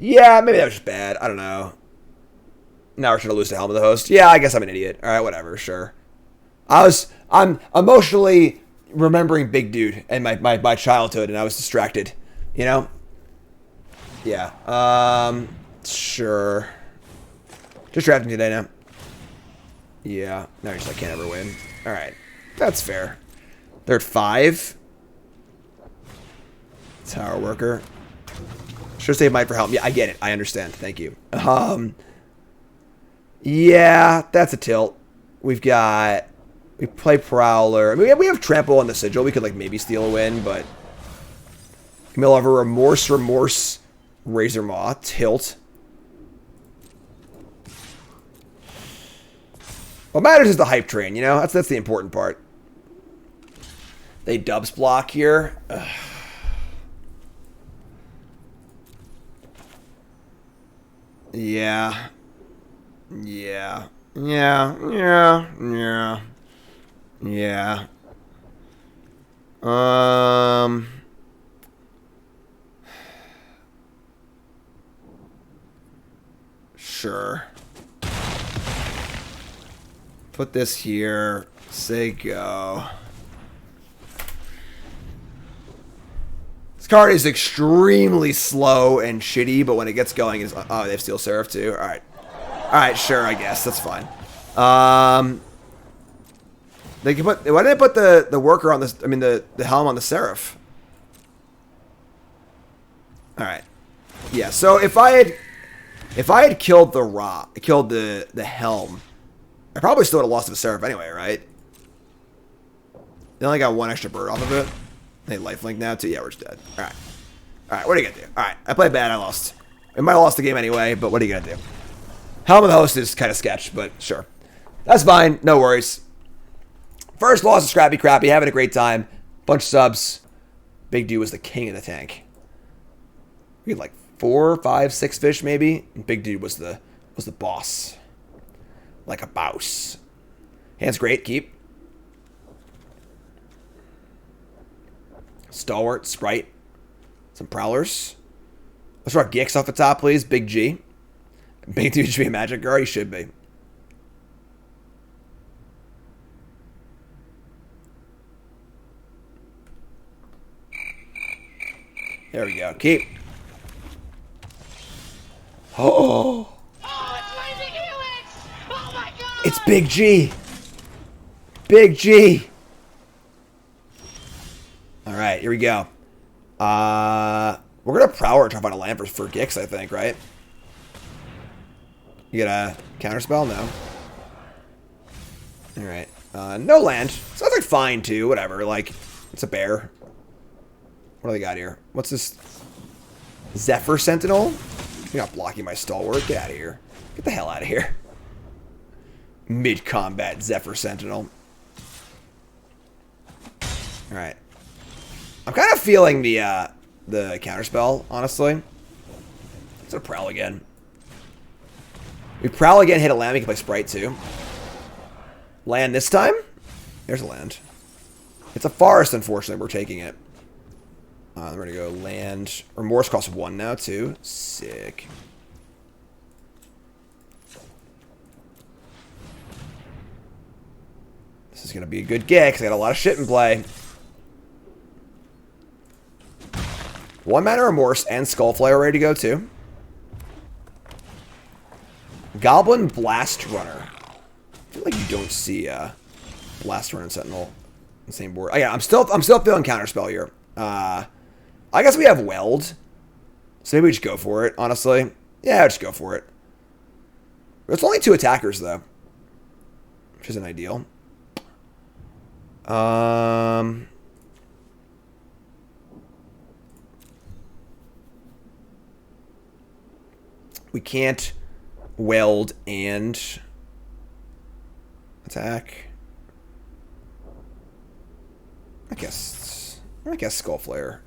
Yeah, maybe that was just bad. I don't know. Now we're trying to lose the helm of the host. Yeah, I guess I'm an idiot. All right, whatever, sure. I'm emotionally remembering Big Dude and my childhood, and I was distracted. You know? Yeah. Sure. Just drafting today now. Yeah. Now you're just like, can't ever win. All right. That's fair. They're at 5. Tower worker. Should save might for help. Yeah, I get it. I understand. Thank you. Yeah, that's a tilt. We play Prowler. I mean, we have Trample on the Sigil. We could like maybe steal a win, but we'll have a Remorse, Razor Maw, tilt. What matters is the hype train, you know? That's the important part. They dubs block here. Ugh. Yeah. Yeah. Yeah. Yeah. Yeah. Yeah. Sure. Put this here. Say go. This card is extremely slow and shitty, but when it gets going, it's oh, they have Steel Seraph too. All right. All right, sure, I guess that's fine. They can put. Why did they put the worker on this? I mean, the helm on the Seraph. All right. Yeah. So if I had killed the helm, I probably still would have lost to the Seraph anyway, right? They only got 1 extra bird off of it. They lifelink now too. Yeah, we're just dead. All right. All right. What are you gonna do? All right. I played bad. I lost. I might have lost the game anyway, but what are you gonna do? Helm of the Host is kind of sketch, but sure. That's fine. No worries. First loss is Scrappy Crappy. Having a great time. Bunch of subs. Big Dude was the king of the tank. We had like 4, 5, 6 fish maybe. And Big Dude was the boss. like a mouse. Hand's great. Keep. Stalwart, Sprite, some Prowlers. Let's draw Gix off the top, please. Big G. Big dude should be a Magic Guard. He should be. There we go. Keep. Oh. Oh, it's Mythic Helix! Oh my god! It's Big G. Big G. All right, here we go. We're gonna Prowler try to find a land for Gix, I think, right? You get a counterspell? No. All right. No land. Sounds like fine too. Whatever. Like, it's a bear. What do they got here? What's this? Zephyr Sentinel? You're not blocking my Stalwart. Get out of here. Get the hell out of here. Mid-combat Zephyr Sentinel. All right. I'm kind of feeling the counterspell, honestly. Let's go Prowl again. We Prowl again, hit a land, we can play Sprite too. Land this time? There's a land. It's a forest, unfortunately, we're taking it. We're going to go land. Remorse costs 1 now, too. Sick. This is going to be a good get, because I got a lot of shit in play. 1 mana Remorse and Skullflare ready to go, too. Goblin Blast Runner. I feel like you don't see Blast Runner and Sentinel on the same board. Oh, yeah, I'm still feeling Counterspell here. I guess we have Weld. So maybe we just go for it, honestly. Yeah, just go for it. It's only 2 attackers, though. Which isn't ideal. We can't Weld and attack. I guess Skullflare.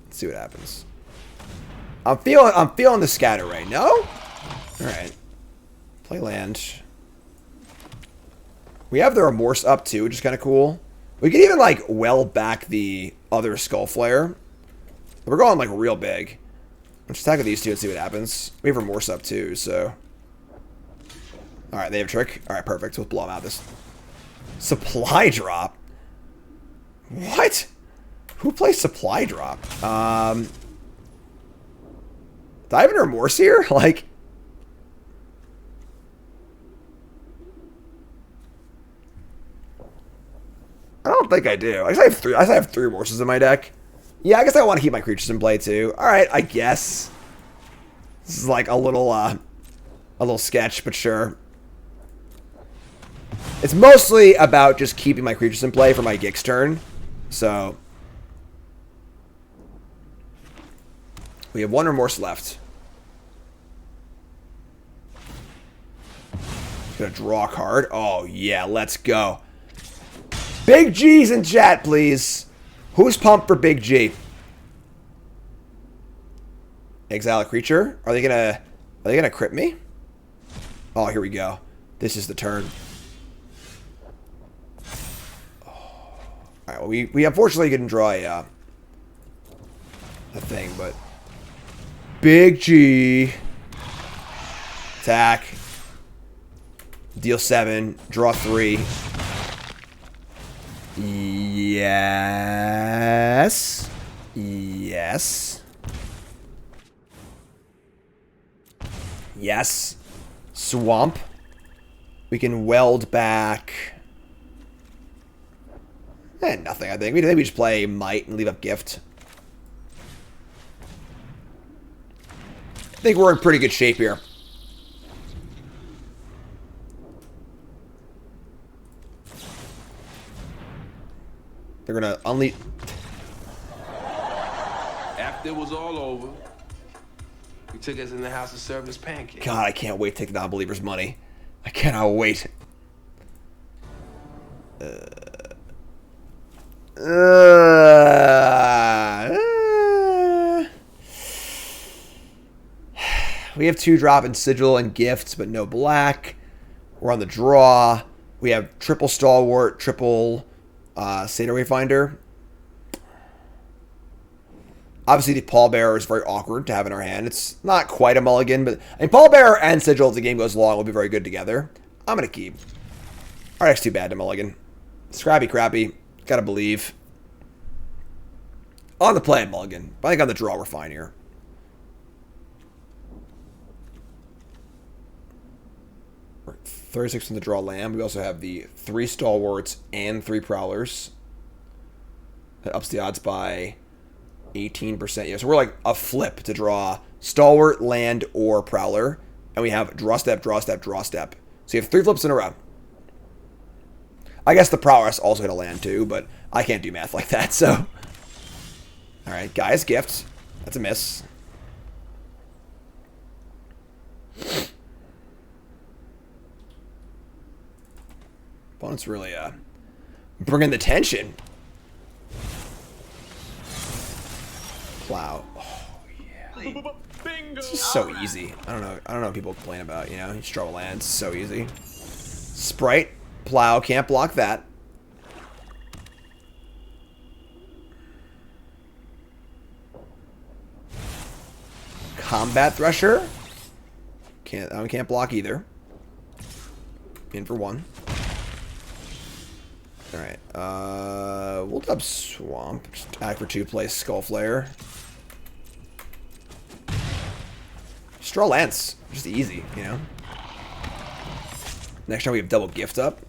Let's see what happens. I'm feeling the scatter right. No? Alright. Play land. We have the Remorse up too, which is kinda cool. We could even like weld back the other Skullflare. We're going like real big. Let's attack with these two and see what happens. We have Remorse up too, so. Alright, they have a trick. Alright, perfect. We'll blow them out this. Supply drop? What? Who plays supply drop? Do I have any Remorse here? Like. I don't think I do. I guess I have three Remorses in my deck. Yeah, I guess I want to keep my creatures in play too. Alright, I guess. This is like a little sketch, but sure. It's mostly about just keeping my creatures in play for my Gix turn. So. We have 1 Remorse left. Gonna draw a card. Oh, yeah, let's go. Big G's in chat, please. Who's pumped for Big G? Exile a creature? Are they gonna crit me? Oh, here we go. This is the turn. Oh. Alright, well, we unfortunately didn't draw a thing, but Big G. Attack. Deal 7. Draw 3. Yes. Yes. Yes. Swamp. We can weld back. Nothing, I think. Maybe we just play Might and leave up Gift. I think we're in pretty good shape here. They're gonna unleash. After it was all over, he took us in the house to serve us pancakes. God, I can't wait to take the non-believer's money. I cannot wait. We We have 2-drop and Sigil and Gifts, but no black. We're on the draw. We have triple Stalwart, triple Satyr Wayfinder. Obviously, the Pallbearer is very awkward to have in our hand. It's not quite a mulligan, but I mean, Pallbearer and Sigil, as the game goes long, will be very good together. I'm going to keep. Our next too bad to mulligan. Scrappy crappy. Gotta believe. On the play, mulligan. But I think on the draw, we're fine here. We're 36 on the draw land. We also have the 3 Stalwarts and 3 Prowlers. That ups the odds by 18%. Yeah, so we're like a flip to draw Stalwart, Land, or Prowler. And we have draw step, draw step, draw step. So you have 3 flips in a row. I guess the Prowess also hit a land too, but I can't do math like that, so. Alright, Gaia's Gift. That's a miss. Opponent's really bringing the tension. Plow. Oh yeah. This is so easy. I don't know what people complain about, you know. You just draw a land, it's so easy. Sprite, Plow, can't block that. Combat Thresher. That one can't block either. In for 1. Alright. We'll dub Swamp. Just attack for 2, play Skull Flare. Just draw lands. Just easy, you know. Next time we have double gift up.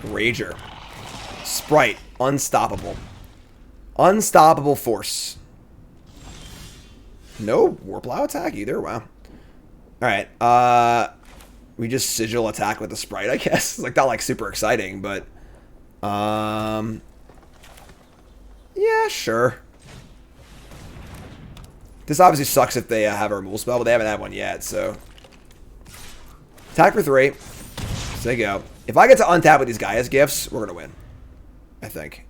Rager. Sprite. Unstoppable. Unstoppable force. No Warplow attack either. Wow. Alright. We just Sigil attack with the Sprite, I guess. It's like not like super exciting, but yeah, sure. This obviously sucks if they have a removal spell, but they haven't had one yet, so. Attack for 3. So there you go. If I get to untap with these Gaia's Gifts, we're gonna win. I think.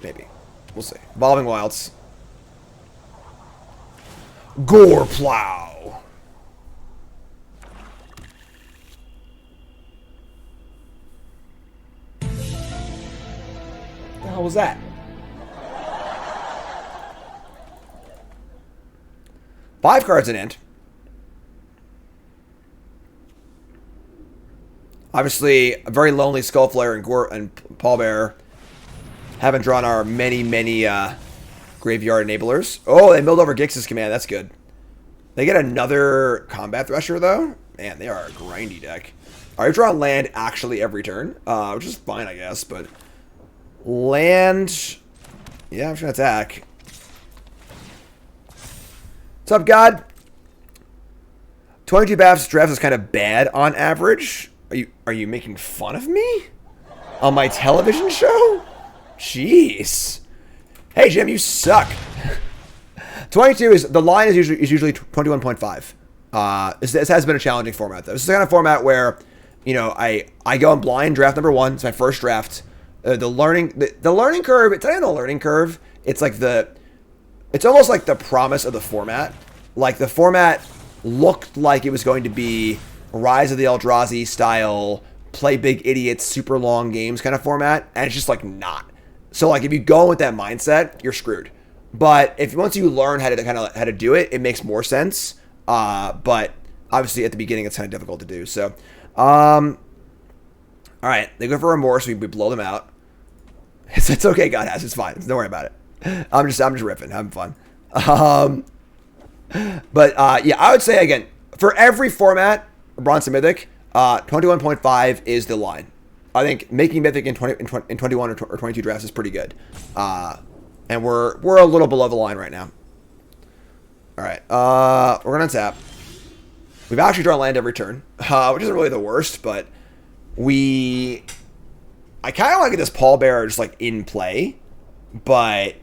Maybe. We'll see. Evolving Wilds. Gore Plow. What the hell was that? Five cards in end. Obviously, a very lonely Skullflare and Pallbearer. Haven't drawn our many graveyard enablers. Oh, they milled over Gix's command. That's good. They get another Combat Thresher, though. Man, they are a grindy deck. All right, draw land actually every turn, which is fine, I guess. But land, yeah, I'm just gonna attack. What's up, God? 22 drafts is kind of bad on average. Are you making fun of me on my television show? Jeez. Hey, Jim, you suck. 22 is the line is usually 21.5. This has been a challenging format though. This is the kind of format where, you know, I go in blind draft number 1. It's my first draft. The learning curve. It's not even a learning curve. It's like it's almost like the promise of the format. Like the format looked like it was going to be Rise of the Eldrazi style, play big idiots, super long games kind of format, and it's just like not. So like if you go with that mindset, you're screwed. But if once you learn how to do it, it makes more sense. But obviously at the beginning it's kind of difficult to do. So, all right, they go for Remorse. We blow them out. It's okay, God has. It's fine. Don't worry about it. I'm just riffing, having fun. But yeah, I would say again for every format, Bronze Mythic, 21.5 is the line. I think making Mythic in 21 or 22 drafts is pretty good. And we're a little below the line right now. All right, we're gonna tap. We've actually drawn land every turn, which isn't really the worst, but I kind of want to get this Pallbearer just like in play, but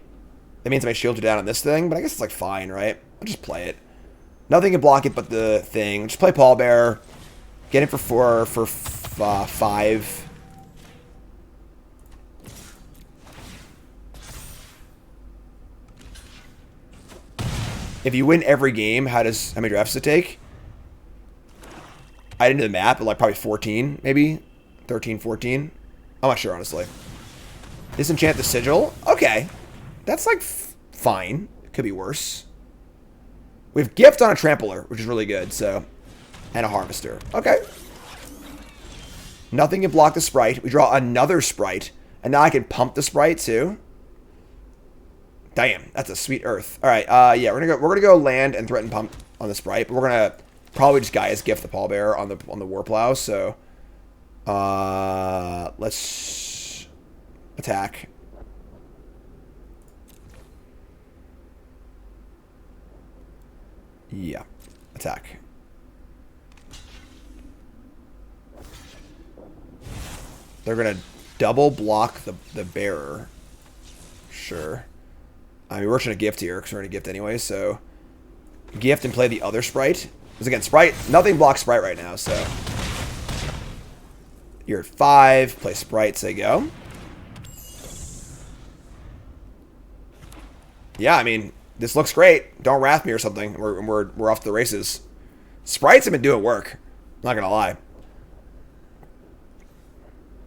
that means my shields are down on this thing. But I guess it's like fine, right? I'll just play it. Nothing can block it but the thing. Just play Pallbearer. Get it for 5. if you win every game, how many drafts does it take? I didn't do the math, but like probably 14, maybe 13, 14. I'm not sure, honestly. Disenchant the sigil. Okay, that's like fine. It could be worse. We have gift on a trampler, which is really good. So, and a harvester. Okay. Nothing can block the sprite. We draw another sprite, and now I can pump the sprite too. Damn, that's a sweet earth. All right, yeah, we're gonna go land and threaten pump on the sprite, but we're gonna probably just Gaia's Gift the pallbearer on the war plow. So, let's attack. Yeah, attack. They're gonna double block the bearer. Sure. I mean, we're just gonna gift here because we're gonna gift anyway. So, gift and play the other sprite. Because again, sprite, nothing blocks sprite right now. So, you're at 5. Play sprite. Say go. Yeah, I mean, this looks great. Don't wrath me or something. We're off to the races. Sprites have been doing work. I'm not gonna lie.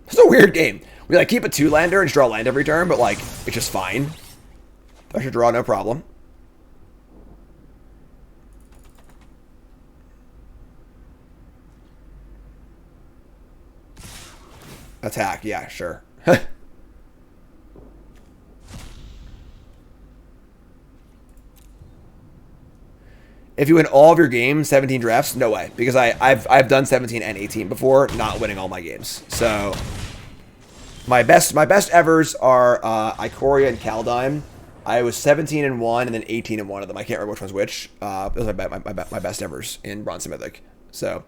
It's a weird game. We like keep a 2-lander and just draw land every turn, but like it's just fine. I should draw no problem. Attack, yeah, sure. If you win all of your games, 17 drafts, no way. Because I've done 17 and 18 before, not winning all my games. So my best evers are Ikoria and Kaldheim. I was 17 and 1 and then 18 and 1 of them. I can't remember which one's which. Those are my best evers in Bronze and Mythic. So,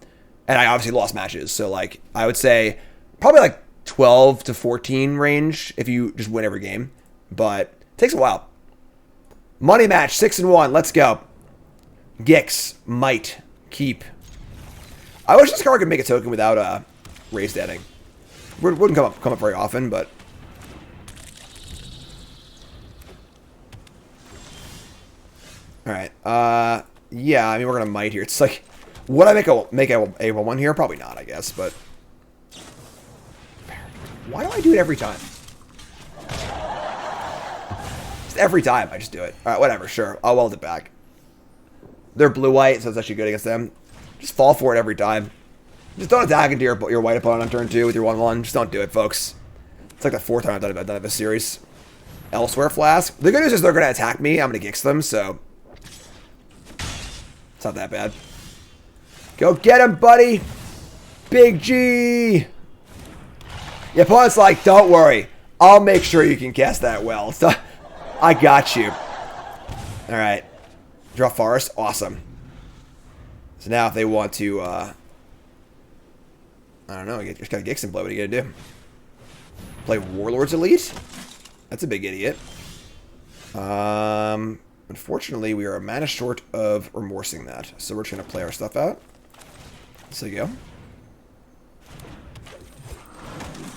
and I obviously lost matches. So like I would say probably like 12 to 14 range if you just win every game. But it takes a while. Money match, 6 and 1. Let's go. Gix, Might, Keep. I wish this card could make a token without raised deading. Wouldn't come up very often, but all right. Yeah, I mean we're gonna Might here. It's like, would I make a 1 here? Probably not, I guess. But why do I do it every time? Just every time I just do it. All right, whatever. Sure, I'll weld it back. They're blue-white, so it's actually good against them. Just fall for it every time. Just don't attack into your white opponent on turn 2 with your 1/1. Just don't do it, folks. It's like the 4th time I've done it this series. Elsewhere Flask. The good news is they're going to attack me. I'm going to Gix them, so it's not that bad. Go get him, buddy. Big G. Your opponent's like, don't worry. I'll make sure you can cast that well. So, I got you. All right. Draw Forest. Awesome. So now if they want to, I don't know, you just got to Gix and play. What are you going to do? Play Warlord's Elite? That's a big idiot. Unfortunately, we are a mana short of remorsing that. So we're just going to play our stuff out. So you go.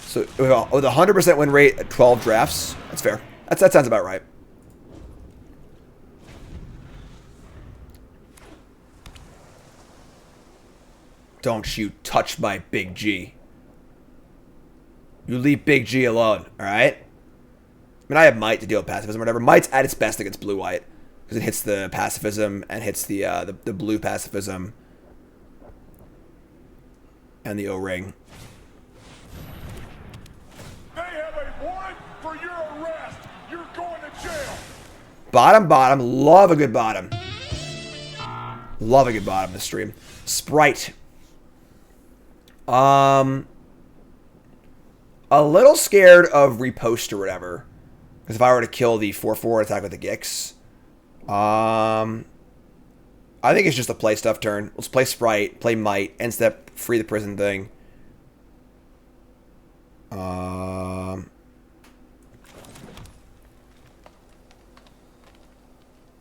So with a 100% win rate at 12 drafts, that's fair. That sounds about right. Don't you touch my Big G. You leave Big G alone, alright? I mean, I have Might to deal with pacifism or whatever. Might's at its best against blue-white. Because it hits the pacifism and hits the blue pacifism. And the O-ring. They have a warrant for your arrest. You're going to jail. Bottom. Love a good bottom. Love a good bottom this stream. Sprite. A little scared of repost or whatever. Because if I were to kill the 4/4 attack with the Gix. I think it's just a play stuff turn. Let's play Sprite, play Might, end step, free the prison thing.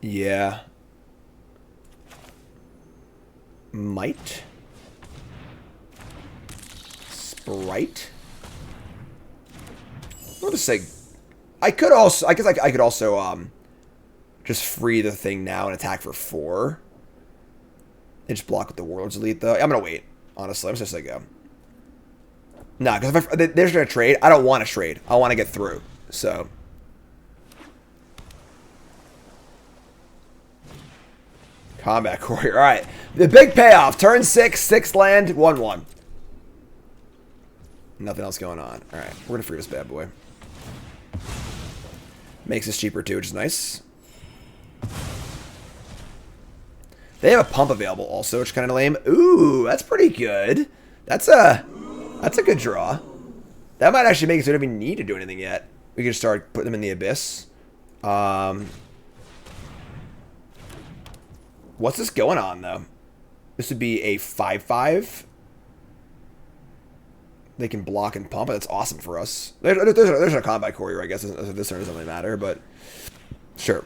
Yeah. Might. Sprite. I'll just say, I guess I could also just free the thing now and attack for 4. They just block with the Warlord's Elite, though. I'm going to wait, honestly. I'm just going to go. No, because if they're just going to trade, I don't want to trade. I want to get through. So. Combat Courier. All right. The big payoff. Turn 6, 6th land, 1/1. Nothing else going on. All right. We're going to free this bad boy. Makes us cheaper, too, which is nice. They have a pump available also, which is kind of lame. Ooh, that's pretty good. That's a good draw. That might actually make it so we don't even need to do anything yet. We can start putting them in the abyss. What's this going on, though? This would be a 5/5. They can block and pump, and that's awesome for us. There's a combat courier, I guess. This turn doesn't really matter, but sure.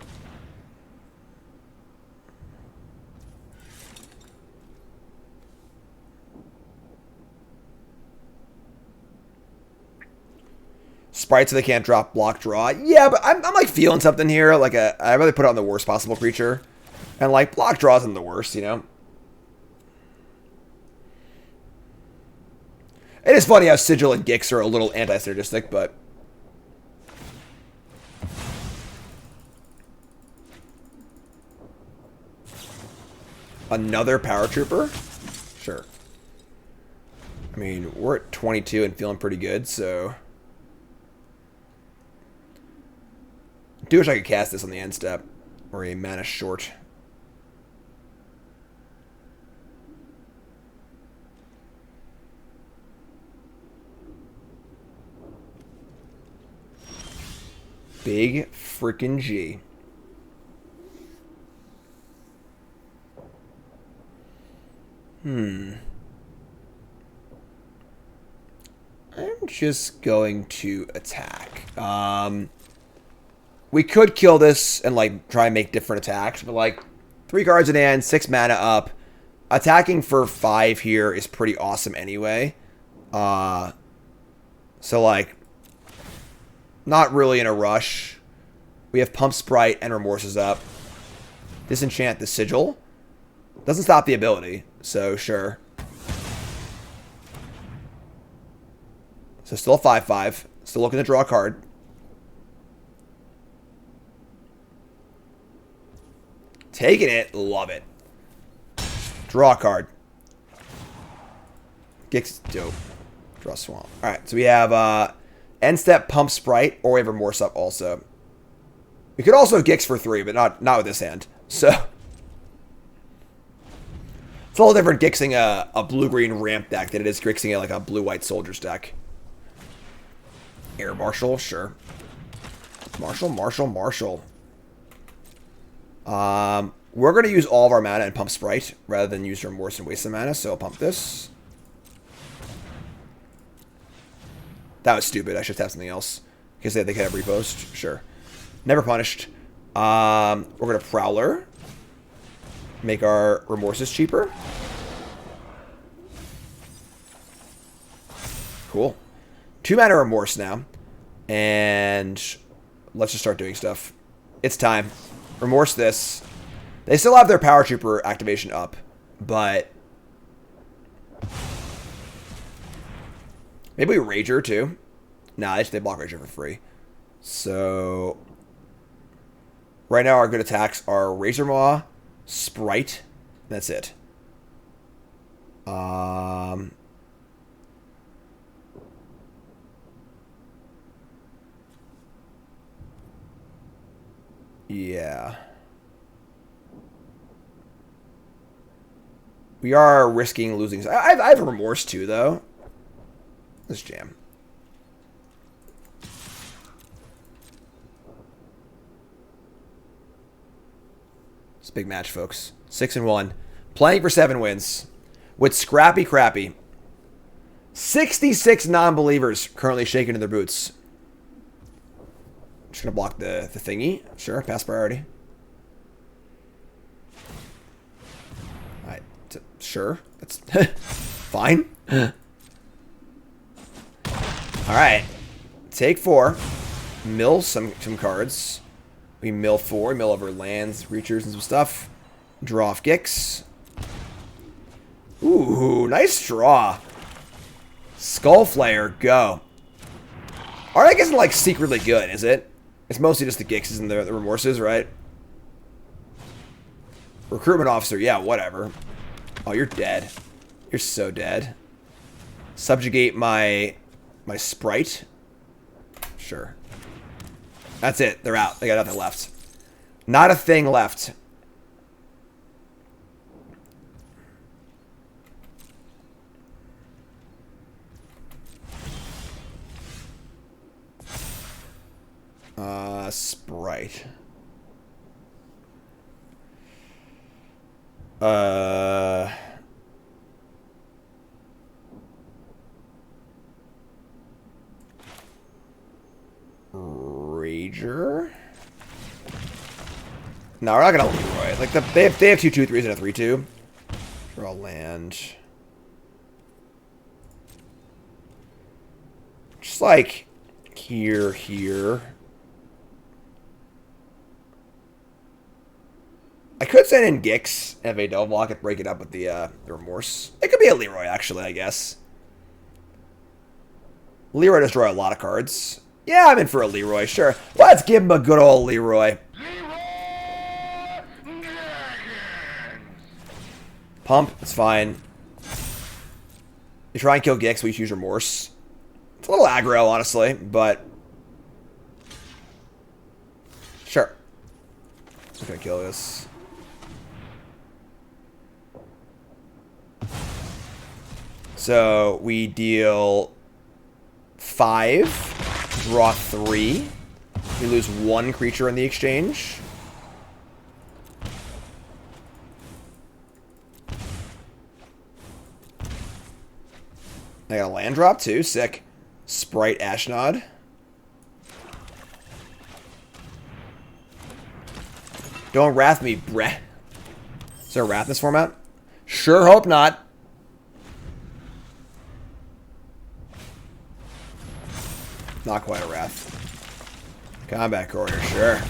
Sprite so they can't drop block draw. Yeah, but I'm like feeling something here. Like I'd rather put it on the worst possible creature. And like block draw isn't the worst, you know? It is funny how Sigil and Gix are a little anti-synergistic, but another Power Trooper? Sure. I mean, we're at 22 and feeling pretty good, so I do wish I could cast this on the end step, or a mana short. Big freaking G. I'm just going to attack. We could kill this and like try and make different attacks, but like 3 cards in hand, 6 mana up. Attacking for 5 here is pretty awesome anyway. So like not really in a rush. We have Pump Sprite and Remorses up. Disenchant the Sigil. Doesn't stop the ability, so sure. So still a 5/5. Still looking to draw a card. Taking it. Love it. Draw a card. Gix dope. Draw Swamp. Alright, so we have end step Pump Sprite, or we have Remorse up also. We could also Gix for 3, but not with this hand. So it's a little different Gixing a blue-green ramp deck than it is Gixing like a blue-white soldiers deck. Air Marshal, sure. Marshal. We're going to use all of our mana and pump Sprite rather than use Remorse and waste some mana, so I'll pump this. That was stupid. I should have something else. Because they could have repost. Sure. Never punished. We're going to Prowler. Make our Remorses cheaper. Cool. 2 mana Remorse now. And let's just start doing stuff. It's time. Remorse this. They still have their Power Trooper activation up, but maybe we Rager too. Nah, they block Rager for free. So right now our good attacks are Razor Maw, Sprite. That's it. Yeah. We are risking losing. I have Remorse too, though. Let's jam. It's a big match, folks. 6-1. Playing for 7 wins. With Scrappy Crappy. 66 non-believers currently shaking in their boots. Just going to block the thingy. Sure, pass priority. Alright, sure. That's fine. Alright. Take 4. Mill some cards. We mill 4, mill over lands, creatures, and some stuff. Draw off Gix. Ooh, nice draw. Skullflayer, go. Our deck isn't like secretly good, is it? It's mostly just the Gixes and the Remorses, right? Recruitment officer, yeah, whatever. Oh, you're dead. You're so dead. Subjugate my sprite. Sure. That's it. They're out. They got nothing left. Not a thing left. Sprite. Rager? No, we're not gonna Leroy. Like they have 2/2/3s and a 3/2. Draw land. Just like here. I could send in Gix and have a double block and break it up with the Remorse. It could be a Leroy, actually, I guess. Leroy does draw a lot of cards. Yeah, I'm in for a Leroy, sure. Let's give him a good old Leroy. Pump, it's fine. You try and kill Gix, we choose Remorse. It's a little aggro, honestly, but... Sure. I'm gonna kill this. So, we deal 5, draw 3. We lose 1 creature in the exchange. I got a land drop too, sick. Sprite Ashnod. Don't wrath me, breh. Is there a wrath in this format? Sure hope not. Not quite a wrath. Combat Courier, sure.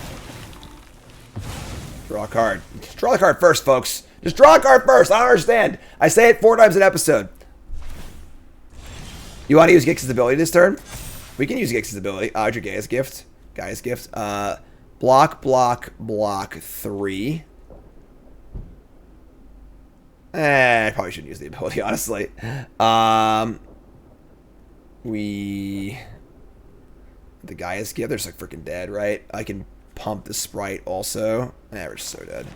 Draw a card. Just draw a card first, folks. Just draw a card first. I don't understand. I say it 4 times an episode. You want to use Gix's ability this turn? We can use Gix's ability. Your Gaia's Gift. Gaia's Gift. Block 3. I probably shouldn't use the ability, honestly. The Gaia's Gift, they're just like freaking dead, right? I can pump the Sprite also. We're just so dead.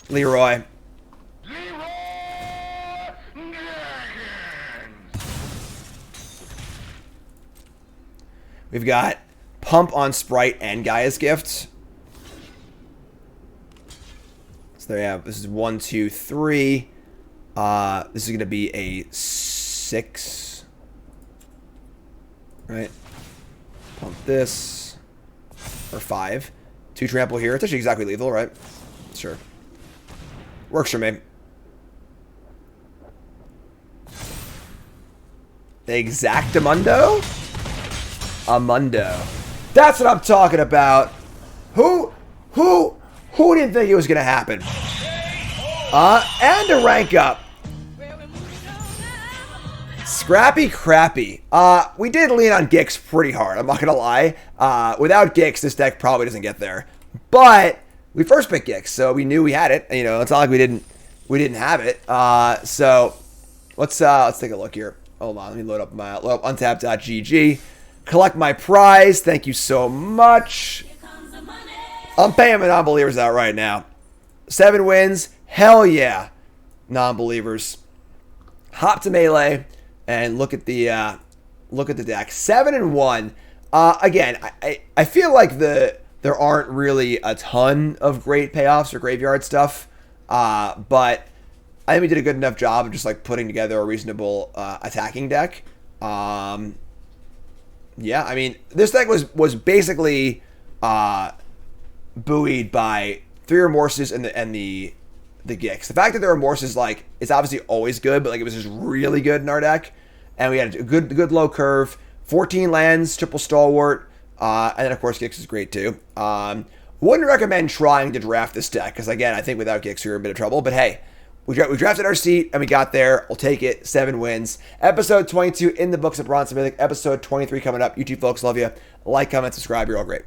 Leroy. We've got Pump on Sprite and Gaia's Gift. So there you have. This is 1, 2, 3. This is going to be a 6. Right? Pump this. Or 5. 2 trample here. It's actually exactly lethal, right? Sure. Works for me. Exactamundo? Amundo. That's what I'm talking about. Who didn't think it was gonna happen? And a rank up. Scrappy crappy. We did lean on Gix pretty hard, I'm not gonna lie. Without Gix, this deck probably doesn't get there. But we first picked Gix, so we knew we had it. You know, it's not like we didn't have it. So let's take a look here. Hold on, let me load up untapped.gg. Collect my prize. Thank you so much. I'm paying my non-believers out right now. 7 wins. Hell yeah. Non-believers. Hop to Melee and look at the deck. 7-1. Again, I feel like there aren't really a ton of great payoffs or graveyard stuff. But I think we did a good enough job of just like putting together a reasonable attacking deck. Yeah, I mean, this deck was basically buoyed by 3 Remorses and the Gix. The fact that there are Remorses, like, it's obviously always good, but like it was just really good in our deck. And we had a good low curve, 14 lands, triple stalwart, And then, of course, Gix is great too. Wouldn't recommend trying to draft this deck because, again, I think without Gix, you're in a bit of trouble. But hey, we drafted our seat and we got there. We'll take it. 7 wins. Episode 22 in the books of Bronze and Mythic. Episode 23 coming up. YouTube folks, love you. Like, comment, subscribe. You're all great.